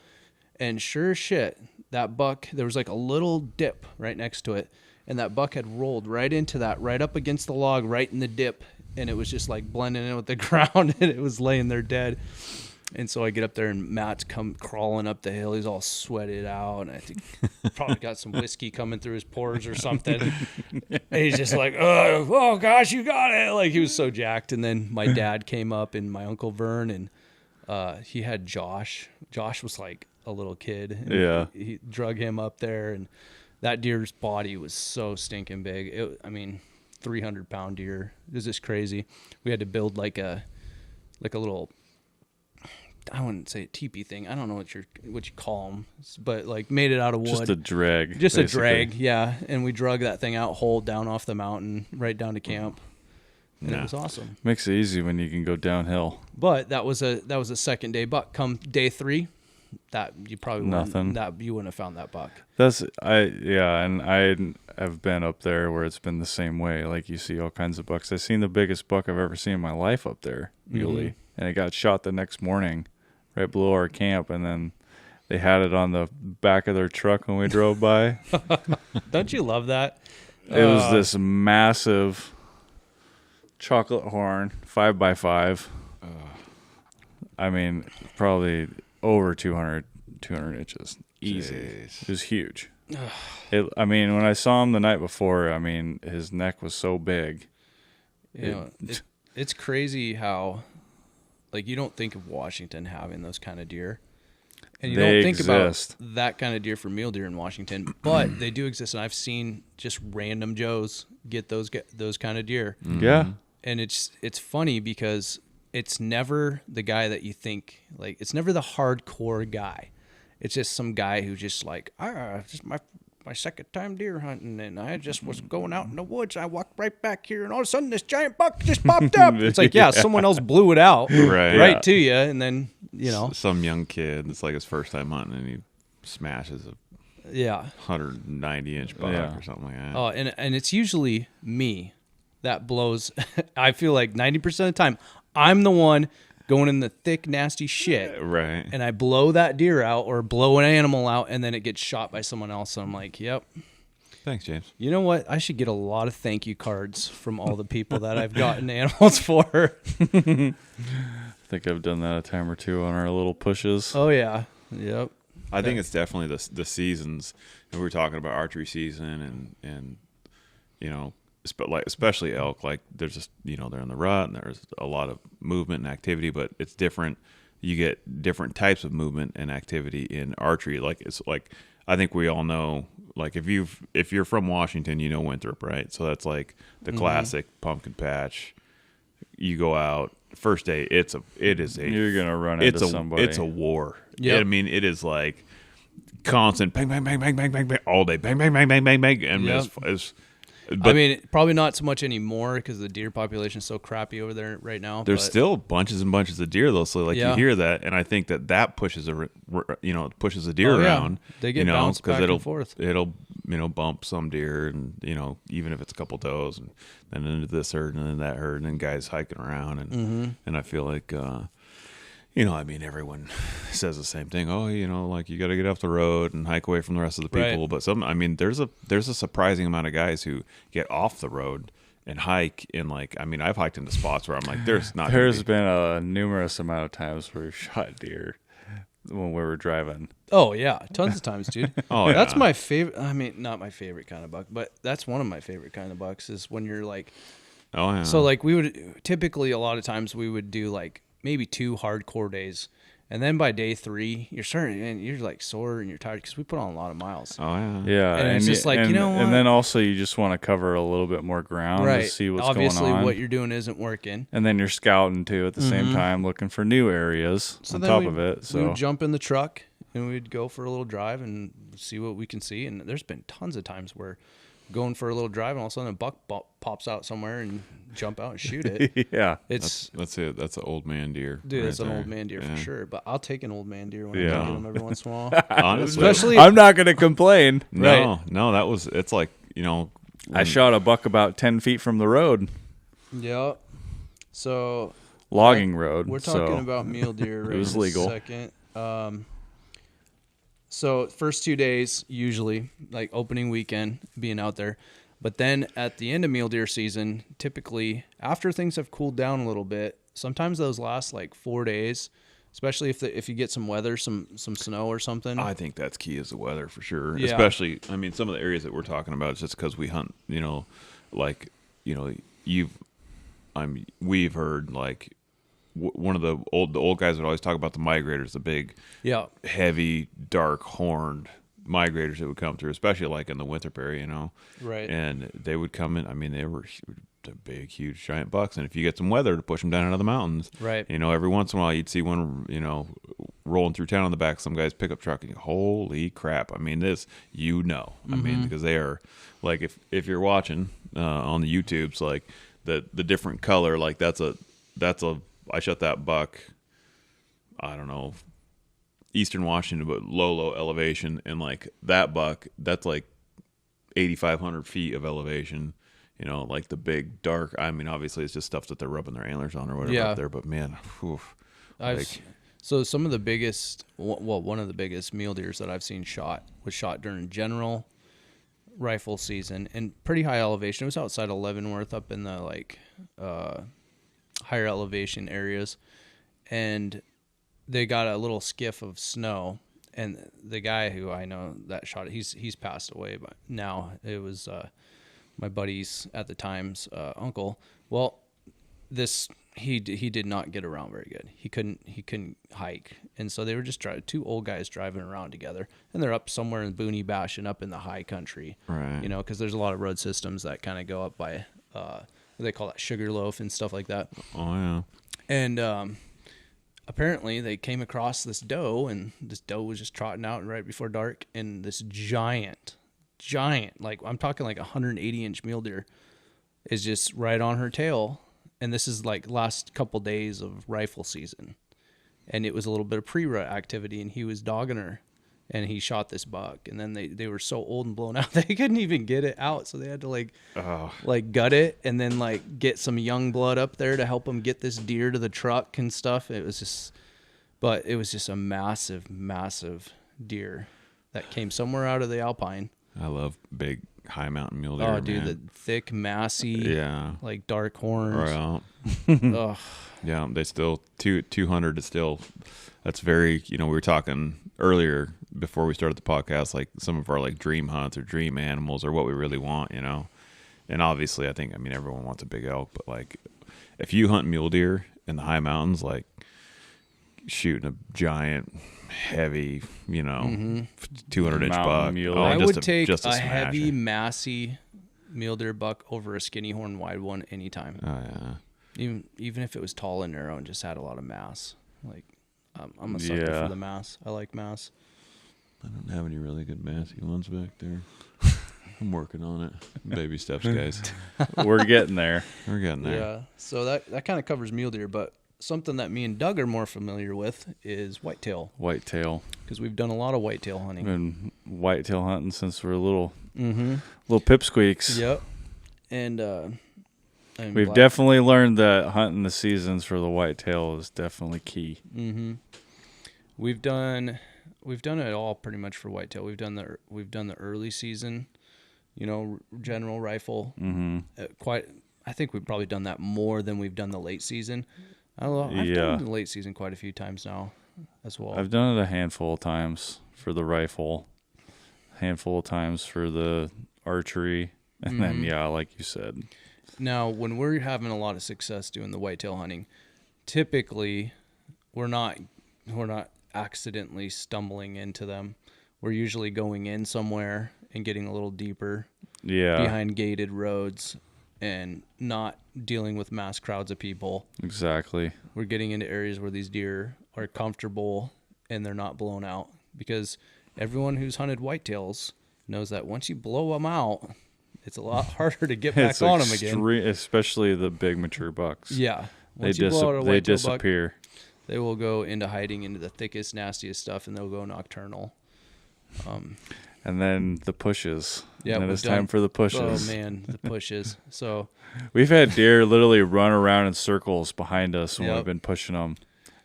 And sure as shit, that buck, there was like a little dip right next to it, and that buck had rolled right into that, right up against the log, right in the dip, and it was just like blending in with the ground, and it was laying there dead. And so I get up there, and Matt's come crawling up the hill. He's all sweated out, and I think probably got some whiskey coming through his pores or something. And he's just like, oh gosh, you got it. Like, he was so jacked. And then my dad came up, and my Uncle Vern, and he had Josh. Josh was like a little kid. And he drug him up there, and that deer's body was so stinking big. 300-pound deer. It was just crazy. We had to build like a little I wouldn't say a teepee thing. I don't know what you call them, but like made it out of wood. Just a drag. Just basically. a drag, yeah. And we drug that thing out whole down off the mountain, right down to camp. And it was awesome. Makes it easy when you can go downhill. But that was a second day buck. Come day 3, that you probably Nothing. you wouldn't have found that buck. And I have been up there where it's been the same way. Like you see all kinds of bucks. I've seen the biggest buck I've ever seen in my life up there, Muley, and it got shot the next morning, right below our camp, and then they had it on the back of their truck when we drove by. Don't you love that? It was this massive chocolate horn, 5x5. I mean, probably over 200 inches. Easy. Jeez. It was huge. When I saw him the night before, I mean, his neck was so big. It's crazy how, like, you don't think of Washington having those kind of deer. And you don't think about that kind of deer for mule deer in Washington, but they do exist. And I've seen just random Joes get those kind of deer. Yeah. And it's funny because it's never the guy that you think, like, it's never the hardcore guy. It's just some guy who just like, just my second time deer hunting, and I just was going out in the woods. I walked right back here, and all of a sudden this giant buck just popped up. It's like, someone else blew it out right to you, and then, some young kid, it's like his first time hunting, and he smashes a 190-inch buck or something like that. Oh, and it's usually me that blows. I feel like 90% of the time, I'm the one going in the thick, nasty shit. Right. And I blow that deer out or blow an animal out, and then it gets shot by someone else. So I'm like, yep. Thanks, James. You know what? I should get a lot of thank you cards from all the people that I've gotten animals for. I think I've done that a time or two on our little pushes. Oh, yeah. Yep. I think it's definitely the seasons. And we were talking about archery season and especially elk, like there's just, they're in the rut and there's a lot of movement and activity, but it's different. You get different types of movement and activity in archery. Like it's like, I think we all know, like if you're from Washington, Winthrop, right? So that's like the classic pumpkin patch. You go out first day. You're gonna run into somebody. It's a war. Yeah. I mean, it is like constant bang, bang, bang, bang, bang, bang, bang all day. Bang, bang, bang, bang, bang, bang. And but, I mean, probably not so much anymore because the deer population is so crappy over there right now. There's still bunches and bunches of deer though, so you hear that, and I think that pushes pushes a deer around. They get bounced back and forth. It'll bump some deer, and even if it's a couple does, and then into this herd and then that herd, and then guys hiking around, and I feel like. Everyone says the same thing. Oh, like you got to get off the road and hike away from the rest of the people. Right. But there's a surprising amount of guys who get off the road and hike in I've hiked into spots where I'm like, there's been a numerous amount of times where we've shot deer when we were driving. Oh yeah, tons of times, dude. That's my favorite. I mean, not my favorite kind of buck, but that's one of my favorite kind of bucks is when you're like, oh yeah. So we would typically a lot of times we would do maybe 2 hardcore days, and then by day 3 you're like sore and you're tired because we put on a lot of miles. Oh yeah. Yeah, and it's just what? And then also you just want to cover a little bit more ground to see what's Obviously, going on. what you're doing isn't working. And then you're scouting too at the same time, looking for new areas on top of it. So we would jump in the truck and we'd go for a little drive and see what we can see. And there's been tons of times where going for a little drive and all of a sudden a buck pops out somewhere and jump out and shoot it. Yeah, that's it. That's an old man deer. Dude, that's an old man deer for sure. But I'll take an old man deer when I get them every once in a while. Honestly, especially I'm not going to complain. No, it's like I shot a buck about 10 feet from the road. Yeah. So logging road. We're talking about mule deer. Right, it was legal. Second. So first 2 days, usually, like opening weekend, being out there. But then at the end of mule deer season, typically after things have cooled down a little bit, sometimes those last 4 days, especially if you get some weather, some snow or something. I think that's key is the weather for sure. Yeah. Especially, some of the areas that we're talking about is just because we hunt, we've heard one of the old guys would always talk about the migrators, the big, heavy, dark horned migrators that would come through, especially like in the winter period, Right. And they would come in. I mean, they were big, huge, giant bucks. And if you get some weather to push them down out of the mountains, right. Every once in a while you'd see one, rolling through town on the back of some guy's pickup truck, and you go, holy crap! I mean, this, I mean, because they are like, if you're watching on the YouTubes, like the different color, like that's a I shot that buck, I don't know, Eastern Washington, but low elevation, and like that buck, that's like 8,500 feet of elevation. Like the big dark. I mean, obviously it's just stuff that they're rubbing their antlers on or whatever up there. But man, so some of the biggest, one of the biggest mule deers that I've seen was shot during general rifle season and pretty high elevation. It was outside of Leavenworth, up in the like higher elevation areas, and they got a little skiff of snow. And the guy who I know that shot it, he's passed away, but now it was my buddy's at the time's uncle. Well, he did not get around very good. He couldn't hike, and so they were just two old guys driving around together, and they're up somewhere in Booney Bashin, up in the high country, right? Because there's a lot of road systems that kind of go up by they call that Sugarloaf and stuff like that. Oh yeah, and apparently they came across this doe, and this doe was just trotting out right before dark, and this giant, like I'm talking like 180-inch mule deer is just right on her tail. And this is like last couple days of rifle season. And it was a little bit of pre-rut activity, and he was dogging her, and he shot this buck. And then they were so old and blown out, they couldn't even get it out. So they had to like gut it and then like get some young blood up there to help them get this deer to the truck and stuff. It was just a massive, massive deer that came somewhere out of the Alpine. I love big high mountain mule deer. Oh, dude, the thick, massy, like dark horns. Right. Yeah, they still 200 is still. That's very. We were talking earlier before we started the podcast, like some of our like dream hunts or dream animals or what we really want. And obviously, I mean everyone wants a big elk, but like if you hunt mule deer in the high mountains, like shooting a giant, heavy, 200-inch buck. I would take a heavy, massy mule deer buck over a skinny horn wide one anytime. Oh yeah. Even if it was tall and narrow and just had a lot of mass. Like I'm a sucker for the mass. I like mass. I don't have any really good massy ones back there. I'm working on it. Baby steps, guys. We're getting there. We're getting there. Yeah. So that kind of covers mule deer, but something that me and Doug are more familiar with is whitetail. Whitetail. Because we've done a lot of whitetail hunting. Been whitetail hunting since we're little pipsqueaks. Yep. And we've definitely learned that hunting the seasons for the whitetail is definitely key. Mm-hmm. We've done it all pretty much for whitetail. We've done the early season, general rifle. Mm-hmm. I think we've probably done that more than we've done the late season. I don't know. I've done the late season quite a few times now as well. I've done it a handful of times for the rifle, a handful of times for the archery, and then, like you said. Now, when we're having a lot of success doing the whitetail hunting, typically we're not accidentally stumbling into them. We're usually going in somewhere and getting a little deeper behind gated roads and not dealing with mass crowds of people. Exactly. We're getting into areas where these deer are comfortable and they're not blown out, because everyone who's hunted whitetails knows that once you blow them out, it's a lot harder to get back on them again. Especially the big mature bucks. Yeah. Once they disappear. Buck, they will go into hiding into the thickest, nastiest stuff, and they'll go nocturnal. And then the pushes. Yeah, and then it's time for the pushes. Oh man, the pushes. So we've had deer literally run around in circles behind us when we've been pushing them,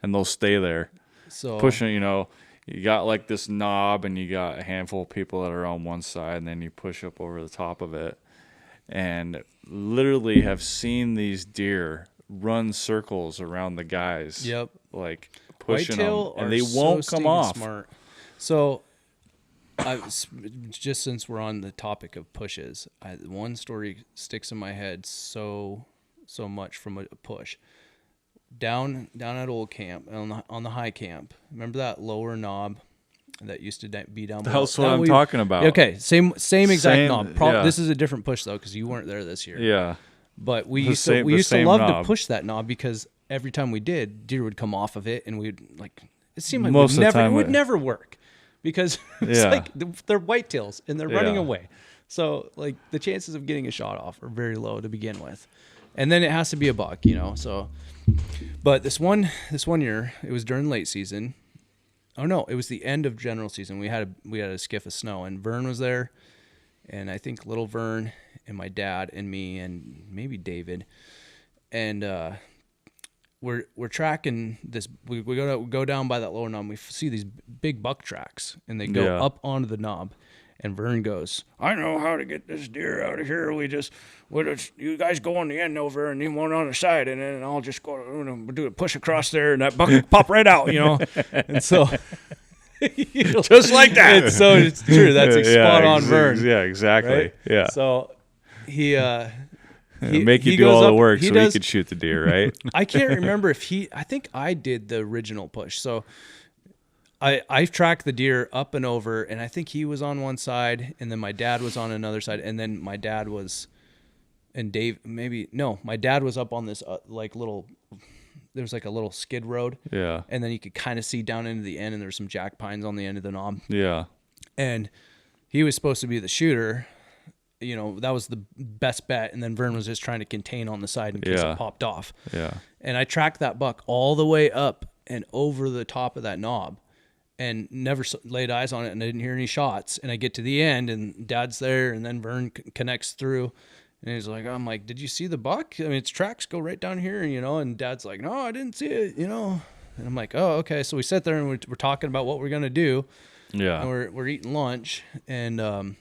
and they'll stay there. So pushing, you got like this knob, and you got a handful of people that are on one side, and then you push up over the top of it, and literally have seen these deer run circles around the guys. Yep. Like pushing Whitetail them, and they won't come off. Smart. So just since we're on the topic of pushes, one story sticks in my head so much from a push. Down at old camp, on the high camp. Remember that lower knob that used to be down. That's what I'm talking about. Okay, same exact knob. Yeah. This is a different push though, because you weren't there this year. Yeah. But we used to love to push that knob because every time we did, deer would come off of it, and we'd like it seemed like it would never work because it's like they're whitetails and they're running away. So like the chances of getting a shot off are very low to begin with, and then it has to be a buck, So, but this one year, it was during late season. Oh no, it was the end of general season. We had a skiff of snow, and Vern was there, and I think little Vern and my dad and me and maybe David, and we're tracking this. We go down by that lower knob. And we see these big buck tracks, and they go up onto the knob. And Vern goes, I know how to get this deer out of here. You guys go on the end over and then one on the side, and then I'll just go do a push across there, and that buck will pop right out, And so, just like that. It's true. That's spot on, Vern. Yeah, exactly. Right? Yeah. So he make you do all the work so he could shoot the deer, right? I can't remember I think I did the original push. So I tracked the deer up and over, and I think he was on one side, and then my dad was on another side, and then my dad was, and Dave, my dad was up on this there was like a little skid road. Yeah. And then you could kind of see down into the end, and there's some jack pines on the end of the knob. Yeah. And he was supposed to be the shooter. That was the best bet, and then Vern was just trying to contain on the side in case it popped off. Yeah. And I tracked that buck all the way up and over the top of that knob, and never laid eyes on it, and I didn't hear any shots. And I get to the end, and Dad's there, and then Vern connects through, and he's like, I'm like, did you see the buck? I mean, its tracks go right down here, and Dad's like, no, I didn't see it, And I'm like, oh, okay. So we sit there, and we're talking about what we're going to do. Yeah. And we're eating lunch, and a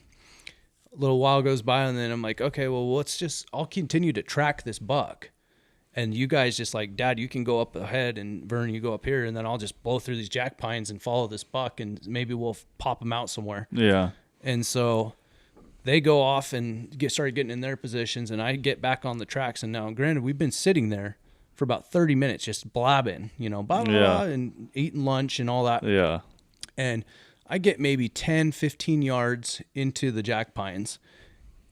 little while goes by, and then I'm like, okay, well, I'll continue to track this buck. And you guys just like, Dad, you can go up ahead, and Vern, you go up here, and then I'll just blow through these jack pines and follow this buck, and maybe we'll pop him out somewhere. Yeah. And so they go off and start getting in their positions, and I get back on the tracks. And now, granted, we've been sitting there for about 30 minutes just blabbing, blah, blah, blah, and eating lunch and all that. Yeah. And I get maybe 10, 15 yards into the jack pines,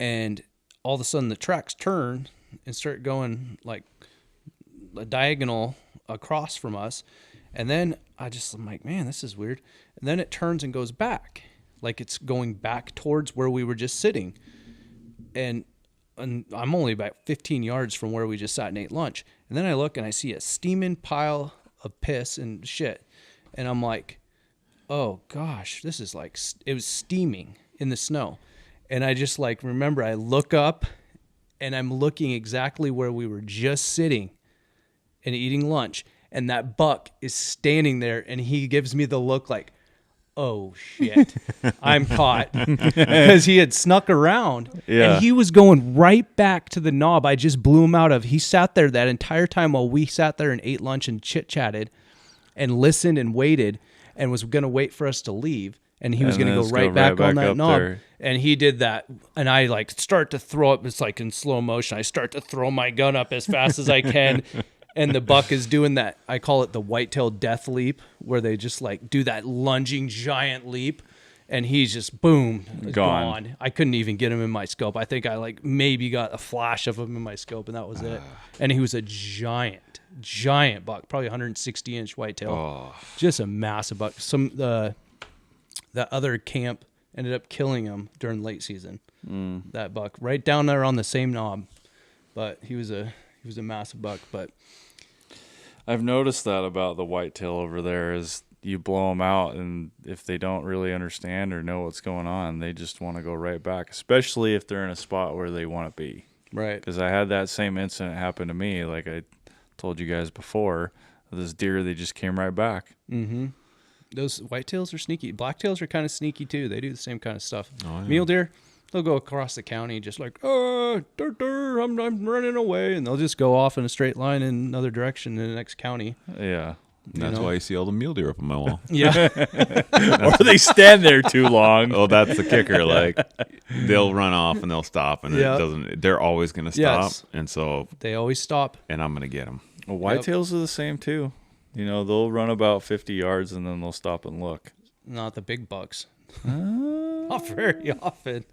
and all of a sudden the tracks turn and start going like a diagonal across from us. And then I'm like, man, this is weird. And then it turns and goes back, like it's going back towards where we were just sitting. And I'm only about 15 yards from where we just sat and ate lunch. And then I look and I see a steaming pile of piss and shit. And I'm like, oh gosh, this is like, it was steaming in the snow. And I just like, remember, I look up and I'm looking exactly where we were just sitting and eating lunch. And that buck is standing there, and he gives me the look like, oh shit, I'm caught. Because he had snuck around, and he was going right back to the knob I just blew him out of. He sat there that entire time while we sat there and ate lunch and chit-chatted and listened and waited and was going to wait for us to leave. And he was going to go right back on that knob. There. And he did that. And I like start to throw up. It's like in slow motion. I start to throw my gun up as fast as I can. And the buck is doing that. I call it the whitetail death leap, where they just like do that lunging giant leap. And he's just boom, gone. I couldn't even get him in my scope. I think I like maybe got a flash of him in my scope, and that was it. And he was a giant buck, probably 160-inch whitetail. Oh. Just a massive buck. That other camp ended up killing him during late season. That buck right down there on the same knob, but he was a massive buck. But I've noticed that about the whitetail over there is you blow them out, and if they don't really understand or know what's going on, they just want to go right back, especially if they're in a spot where they want to be. Right. Because I had that same incident happen to me, like I told you guys before. This deer, they just came right back. Mm-hmm. Those whitetails are sneaky. Blacktails are kind of sneaky too. They do the same kind of stuff. Oh, yeah. Mule deer, they'll go across the county just like, I'm running away, and they'll just go off in a straight line in another direction in the next county. Yeah. That's why you see all the mule deer up on my wall. Yeah. Or they stand there too long. Oh, that's the kicker. Like they'll run off and they'll stop, and it doesn't. They're always going to stop, Yes. and so They always stop. and I'm going to get them. Well, whitetails are the same too. They'll run about 50 yards and then they'll stop and look. not the big bucks. Not very often.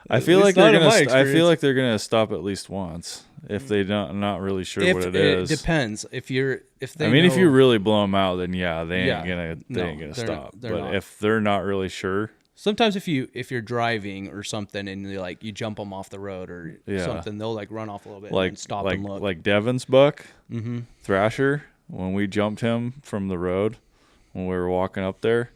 I feel like they're gonna stop at least once if they don't not really sure what it is. It depends. If you really blow them out, then they ain't gonna stop. But if they're not really sure, sometimes if you're driving or something and you jump them off the road or something, they'll run off a little bit and stop and look. Like Devin's buck, Thrasher, when we jumped him from the road when we were walking up there.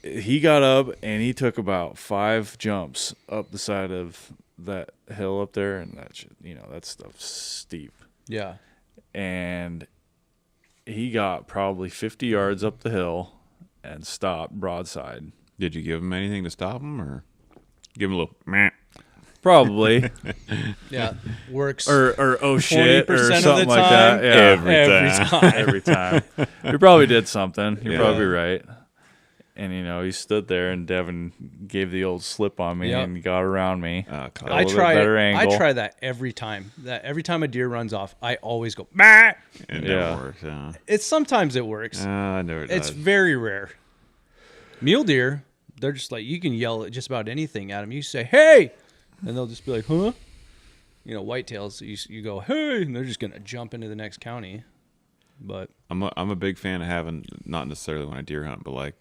He got up and he took about 5 jumps up the side of that hill up there, and that stuff's steep. Yeah. And he got probably 50 yards up the hill and stopped broadside. Did you give him anything to stop him, or give him a little meh? Probably. Yeah. Works. Or oh shit, or something like that. Yeah. Every time. You probably did something. You're probably right. And, he stood there, and Devin gave the old slip on me and got around me. I try that every time. Every time a deer runs off, I always go, bah! It never works. Yeah. Sometimes it works. I know it does. It's very rare. Mule deer, they're just you can yell at just about anything at them. You say, hey! And they'll just be like, huh? Whitetails, you go, hey! And they're just going to jump into the next county. But I'm a big fan of having, not necessarily when I deer hunt, but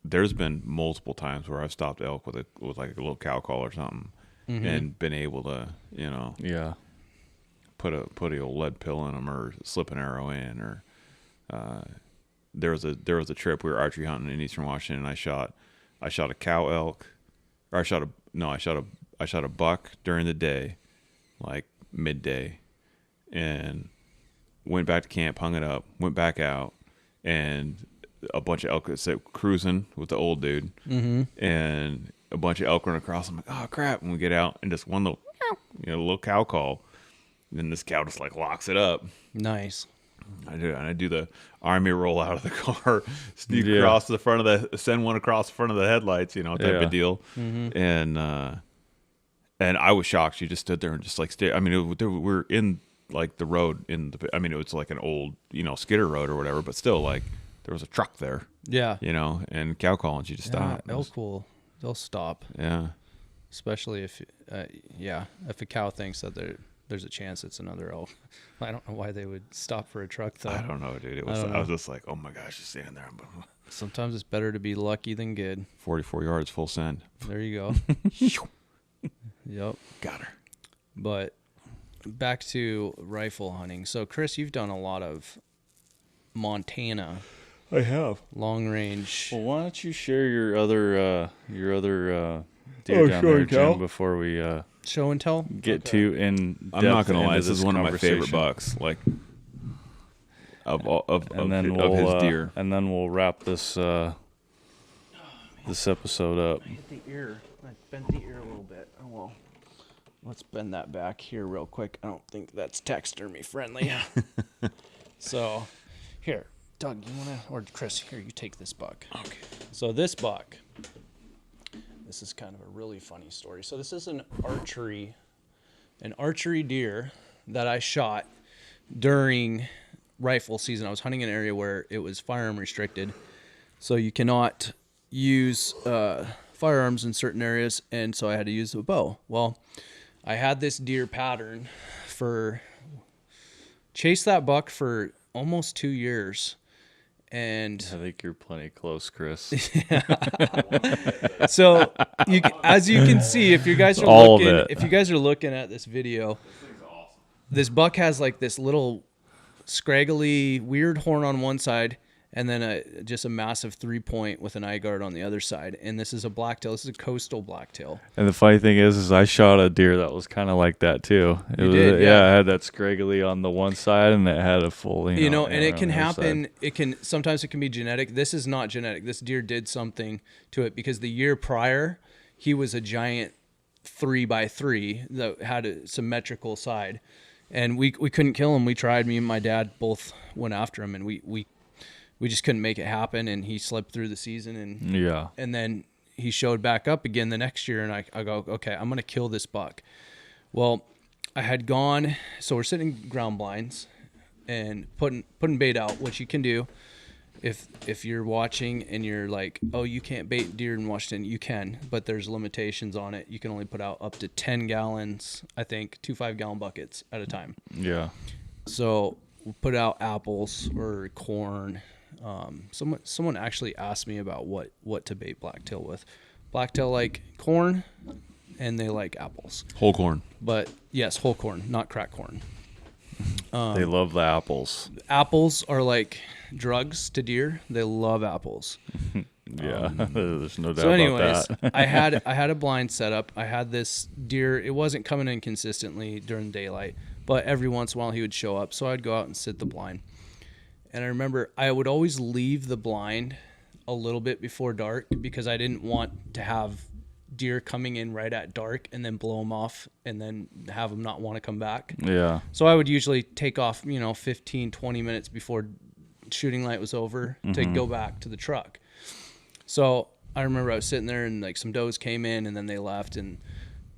there's been multiple times where I've stopped elk with a little cow call or something, and been able to, put a old lead pill in them or slip an arrow in, or there was a trip we were archery hunting in Eastern Washington, and I shot a cow elk, or I shot a buck during the day, like midday, and went back to camp, hung it up, went back out, and a bunch of elk that cruising with the old dude, and a bunch of elk run across. I'm like, oh crap! And we get out, and just one little cow call. And then this cow just locks it up. Nice. I do the army roll out of the car, sneak across the front of send one across the front of the headlights, type of deal. And I was shocked. She just stood there and just stared. I mean, we're in the road it was like an old skidder road or whatever, but still there was a truck there. Yeah. And cow calling, she just stopped. Elk they'll stop. Yeah. Especially if a cow thinks that there's a chance it's another elk. I don't know why they would stop for a truck though. I don't know, dude. I was just like, oh my gosh, she's standing there. Sometimes it's better to be lucky than good. 44 yards, full send. There you go. Yep. Got her. But back to rifle hunting. So Chris, you've done a lot of Montana. I have long range. Well, why don't you share your other deer down there, Jim, before we show and tell get to in depth. I'm not gonna lie, this is one of my favorite bucks, of his deer. And then we'll wrap this this episode up. I hit the ear. I bent the ear a little bit. Oh well. Let's bend that back here real quick. I don't think that's taxidermy friendly. So, here. Doug, you want to, or Chris, here, you take this buck. Okay. So this buck, this is kind of a really funny story. So this is an archery deer that I shot during rifle season. I was hunting an area where it was firearm restricted. So you cannot use firearms in certain areas, and so I had to use a bow. Well, I had this deer pattern chased that buck for almost 2 years. And I think you're plenty close, Chris. So, as you can see, if you guys are looking at this video, this buck has this little scraggly, weird horn on one side, and then just a massive 3-point with an eye guard on the other side. And this is a blacktail. This is a coastal blacktail. And the funny thing is I shot a deer that was kind of like that too. You did? Yeah, it had that scraggly on the one side, and it had a full, and it can happen. Sometimes it can be genetic. This is not genetic. This deer did something to it because the year prior, he was a giant 3x3 that had a symmetrical side, and we couldn't kill him. We tried. Me and my dad both went after him, and we just couldn't make it happen, and he slipped through the season, and then he showed back up again the next year, and I go, okay, I'm gonna kill this buck. Well, I had gone, so we're sitting ground blinds and putting bait out, which you can do, if you're watching and you're like, oh, you can't bait deer in Washington, you can, but there's limitations on it. You can only put out up to 10 gallons, I think, 2 5-gallon buckets at a time. Yeah. So we'll put out apples or corn. Someone actually asked me about what to bait blacktail with. Blacktail like corn, and they like apples. Whole corn. But yes, whole corn, not crack corn. They love the apples. Apples are like drugs to deer. They love apples. Yeah, there's no doubt So anyways, about that. I had a blind set up. I had this deer. It wasn't coming in consistently during daylight, but every once in a while he would show up. So I'd go out and sit the blind. And I remember I would always leave the blind a little bit before dark because I didn't want to have deer coming in right at dark and then blow them off and then have them not want to come back. Yeah. So I would usually take off, 15, 20 minutes before shooting light was over to go back to the truck. So I remember I was sitting there and like some does came in and then they left and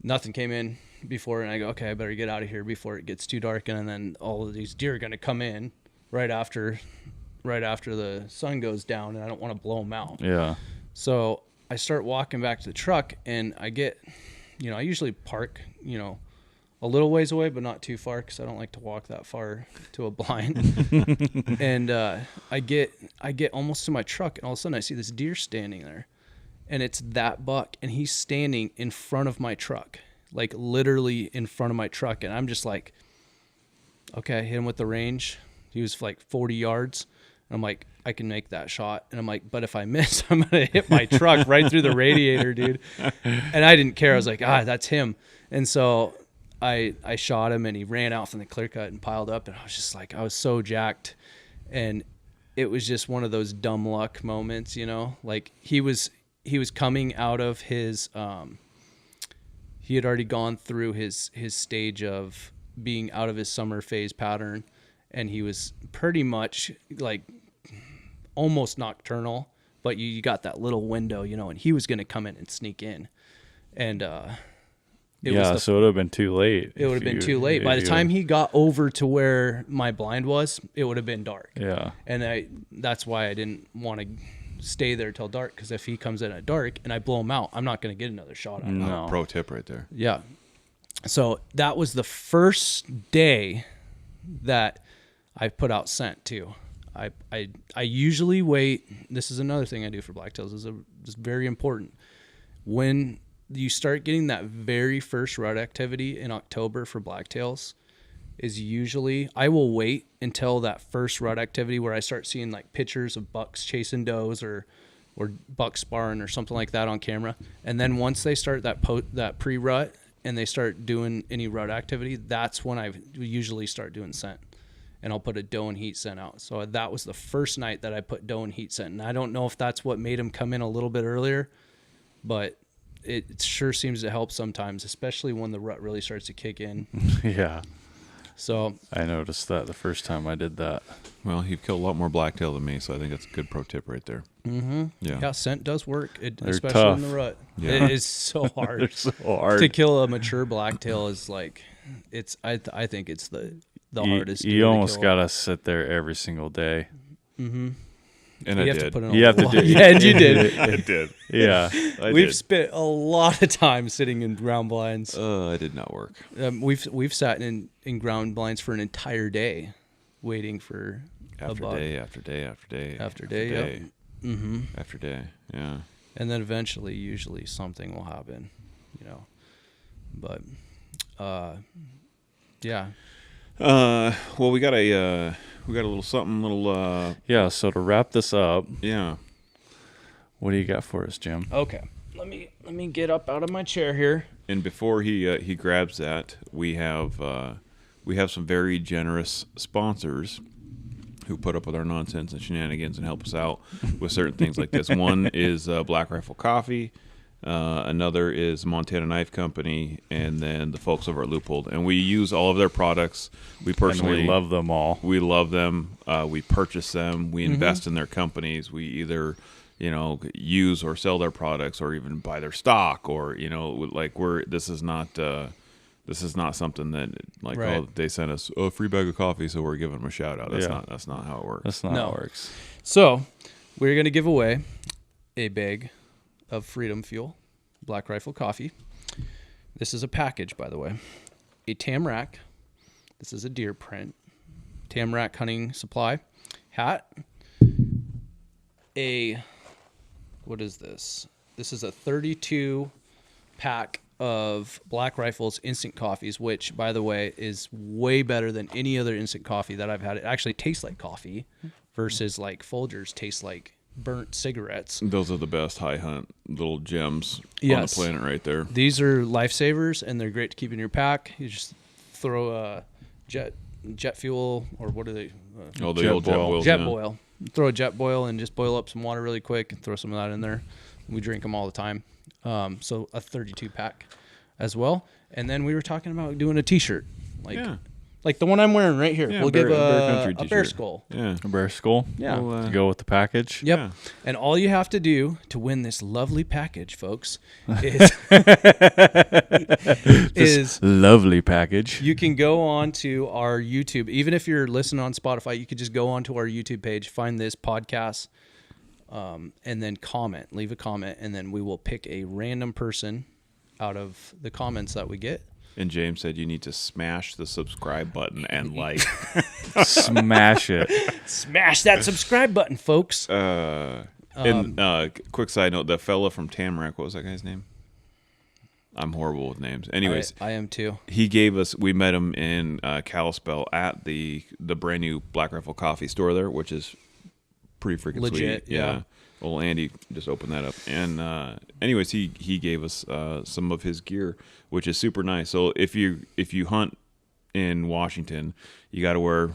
nothing came in before. And I go, okay, I better get out of here before it gets too dark. And then all of these deer are going to come in right after the sun goes down and I don't want to blow them out. Yeah. So I start walking back to the truck and I get, I usually park, a little ways away, but not too far because I don't like to walk that far to a blind. And I get almost to my truck and all of a sudden I see this deer standing there and it's that buck and he's standing in front of my truck, like literally in front of my truck. And I'm just like, okay, I hit him with the range. He was like 40 yards. And I'm like, I can make that shot. And I'm like, but if I miss, I'm going to hit my truck right through the radiator, dude. And I didn't care. I was like, that's him. And so I shot him and he ran out from the clear cut and piled up. And I was just like, I was so jacked. And it was just one of those dumb luck moments, like he was coming out of his, he had already gone through his stage of being out of his summer phase pattern. And he was pretty much like almost nocturnal, but you got that little window, and he was going to come in and sneak in. And so it would have been too late. It would have been too late. By the time he got over to where my blind was, it would have been dark. Yeah. And that's why I didn't want to stay there till dark, because if he comes in at dark and I blow him out, I'm not going to get another shot on him. No. Pro tip right there. Yeah. So that was the first day that I put out scent too. I usually wait. This is another thing I do for blacktails. This is very important. When you start getting that very first rut activity in October for blacktails, is usually I will wait until that first rut activity where I start seeing like pictures of bucks chasing does or bucks sparring or something like that on camera. And then once they start that pre-rut and they start doing any rut activity, that's when I usually start doing scent. And I'll put a doe and heat scent out. So that was the first night that I put doe and heat scent. And I don't know if that's what made him come in a little bit earlier, but it sure seems to help sometimes, especially when the rut really starts to kick in. Yeah. So I noticed that the first time I did that. Well, you've killed a lot more blacktail than me, so I think that's a good pro tip right there. Mm-hmm. Yeah. Yeah, scent does work, especially tough. in the rut. Yeah. It is so hard. They're so hard. To kill a mature blacktail is like, I think it's the hardest. You almost got to sit there every single day. Mm-hmm. And you I have did. to put it on You have to the do wall. it. Yeah, and you did. I did. Yeah. We've spent a lot of time sitting in ground blinds. I did not work. We've sat in ground blinds for an entire day, waiting for a buck. After day. Yep. Mm-hmm. After day. Yeah. And then eventually, usually something will happen, But, yeah. Well, we got a little something, Yeah, so to wrap this up, yeah. what do you got for us, Jim? Okay. Let me get up out of my chair here. And before he grabs that, we have some very generous sponsors who put up with our nonsense and shenanigans and help us out with certain things like this. One is Black Rifle Coffee. Another is Montana Knife Company, and then the folks over at Loophole. And we use all of their products. We personally And we love them all. We love them. We purchase them. We invest in their companies. We either, use or sell their products, or even buy their stock, or this is not This is not something that like Right. oh they sent us a free bag of coffee, so we're giving them a shout out. Yeah. That's not how it works. That's not No. how it works. So we're going to give away a bag of Freedom Fuel Black Rifle coffee. This is a package, by the way. A Tamarack. This is a deer print. Tamarack hunting supply hat. What is this? This is a 32 pack of Black Rifle's instant coffees, which, by the way, is way better than any other instant coffee that I've had. It actually tastes like coffee versus like Folgers taste like burnt cigarettes. Those are the best high hunt little gems Yes. on the planet right there. These are lifesavers, and they're great to keep in your pack. You just throw a jet fuel, or what are they? Oh, the Jet old jet boil. boils. Jet yeah. boil. Throw a jet boil and just boil up some water really quick and throw some of that in there. We drink them all the time. So a 32 pack as well. And then we were talking about doing a T-shirt, like the one I'm wearing right here. Yeah, we'll bear- give bear a country bear t-shirt. skull. Yeah. A bear skull. Yeah. Well, To go with the package. Yep. Yeah. And all you have to do to win this lovely package, folks, is Lovely package. you can go on to our YouTube. Even if you're listening on Spotify, you could just go onto our YouTube page, find this podcast, and then comment. Leave a comment, and then we will pick a random person out of the comments that we get. And James said you need to smash the subscribe button and like. Smash it. Smash that subscribe button, folks. Quick side note: the fella from Tamarack, what was that guy's name? I'm horrible with names. Anyways, I am too. he gave us. We met him in Kalispell at the brand new Black Rifle Coffee store there, which is pretty freaking Legit, sweet. yeah. Well, Andy just opened that up, and anyways, he gave us some of his gear, which is super nice. So if you hunt in Washington, you got to wear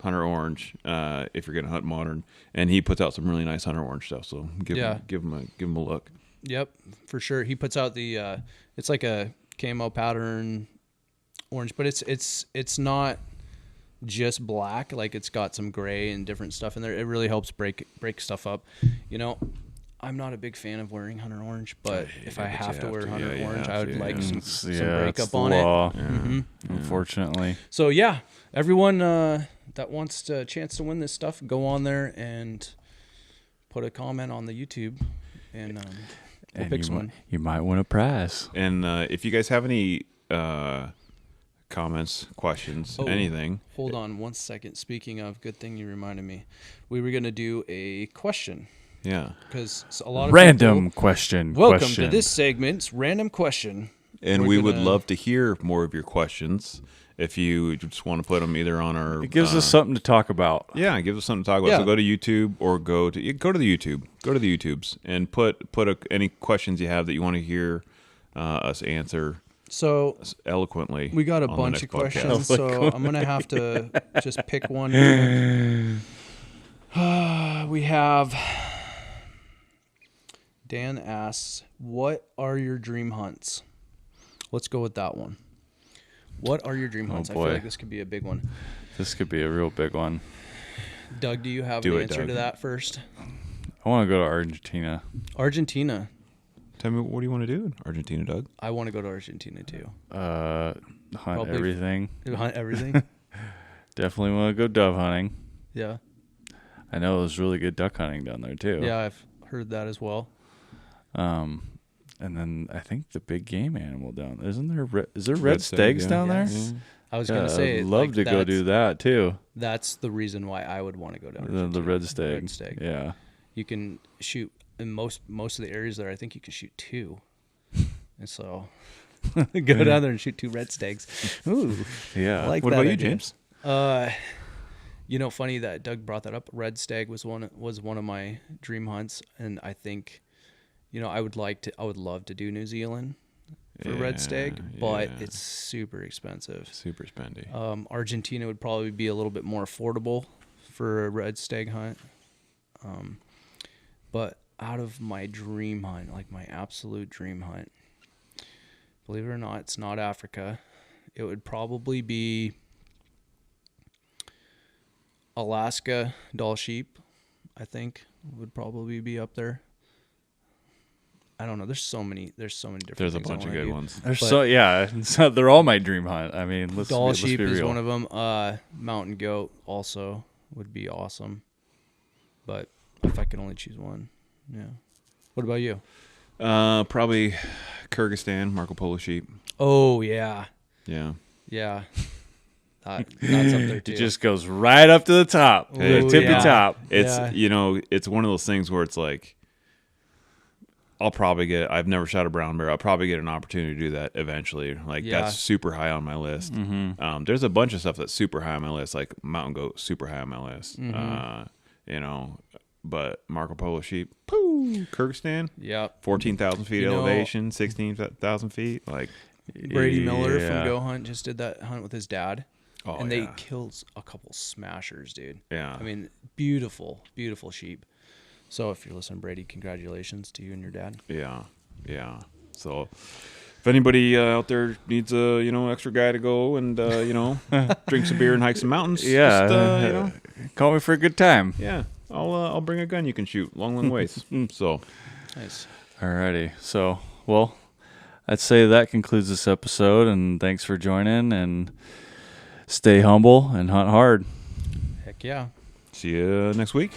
Hunter Orange if you're going to hunt modern, and he puts out some really nice Hunter Orange stuff. So give him a look. Yep, for sure. He puts out the it's like a camo pattern orange, but it's not just black. Like it's got some gray and different stuff in there. It really helps break stuff up. You know, I'm not a big fan of wearing Hunter Orange, but if I have to wear Hunter Orange, I would like some breakup on it. Mm-hmm. Unfortunately. So yeah, everyone that wants a chance to win this stuff, go on there and put a comment on the YouTube, and we'll pick someone. You might win a prize. And if you guys have any comments, questions, anything. Hold on 1 second. Speaking of, good thing you reminded me. We were going to do a question. Yeah. Because a lot of Random people, question. welcome to this segment's random question. And we would love to hear more of your questions. If you just want to put them either on our, It gives us something to talk about. yeah, it gives us something to talk about. Yeah. So go to YouTube or go to the YouTube, go to the YouTubes, and put any questions you have that you want to hear us answer So eloquently. we got a on the bunch next of podcast. questions, so I'm going to have to just pick one. We have Dan asks, what are your dream hunts? Let's go with that one. What are your dream hunts? I feel boy. like this could be a big one. This could be a real big one. Doug, do you have Do an it, answer Doug. to that first? I want to go to Argentina. Argentina. Tell me, what do you want to do in Argentina, Doug? I want to go to Argentina too. Hunt Probably- everything. Hunt everything. Definitely want to go dove hunting. Yeah. I know there's really good duck hunting down there too. Yeah, I've heard that as well. And then I think the big game animal down there. Isn't there? Is there red Red stag, stags yeah. down there? Yes. I was Yeah, gonna say, I'd love to go do that too. That's the reason why I would want to go to Argentina. The red stag. Red stag. Yeah. You can shoot in most of the areas there. I think you can shoot 2, and so go down there and shoot 2 red stags. Ooh, Yeah. I like What that about you, idea. James? You know, funny that Doug brought that up. Red stag was one of my dream hunts, and I think, you know, I would love to do New Zealand for red stag, but yeah. it's super expensive. Super spendy. Argentina would probably be a little bit more affordable for a red stag hunt. But out of my dream hunt, like my absolute dream hunt, believe it or not, it's not Africa. It would probably be Alaska Doll sheep, I think, would probably be up there. I don't know. There's so many different. There's a things I bunch of wanna good do. ones. So they're all my dream hunt. I mean, let's Doll be sheep is real. one of them. Mountain goat also would be awesome. But if I could only choose one, yeah. What about you? Probably Kyrgyzstan, Marco Polo sheep. Oh yeah, Yeah. yeah. That's up there too. It just goes right up to the top, Ooh, the tippy yeah. top. It's Yeah. it's one of those things where it's like I've never shot a brown bear. I'll probably get an opportunity to do that eventually. Like that's super high on my list. Mm-hmm. There's a bunch of stuff that's super high on my list, like mountain goat, super high on my list. But Marco Polo sheep, Kyrgyzstan, Yep. 14,000 feet You know- elevation, 16,000 feet. Like, Brady Miller Yeah. from Go Hunt just did that hunt with his dad. oh, and yeah. they killed a couple smashers, dude. Yeah. I mean, beautiful, beautiful sheep. So if you're listening, Brady, congratulations to you and your dad. Yeah, yeah. So if anybody out there needs a extra guy to go and drink some beer and hike some mountains, Yeah, just, call me for a good time. yeah, I'll bring a gun you can shoot long ways. So Nice. Alrighty, so well, I'd say that concludes this episode, and thanks for joining. And stay humble and hunt hard. Heck yeah. see you next week.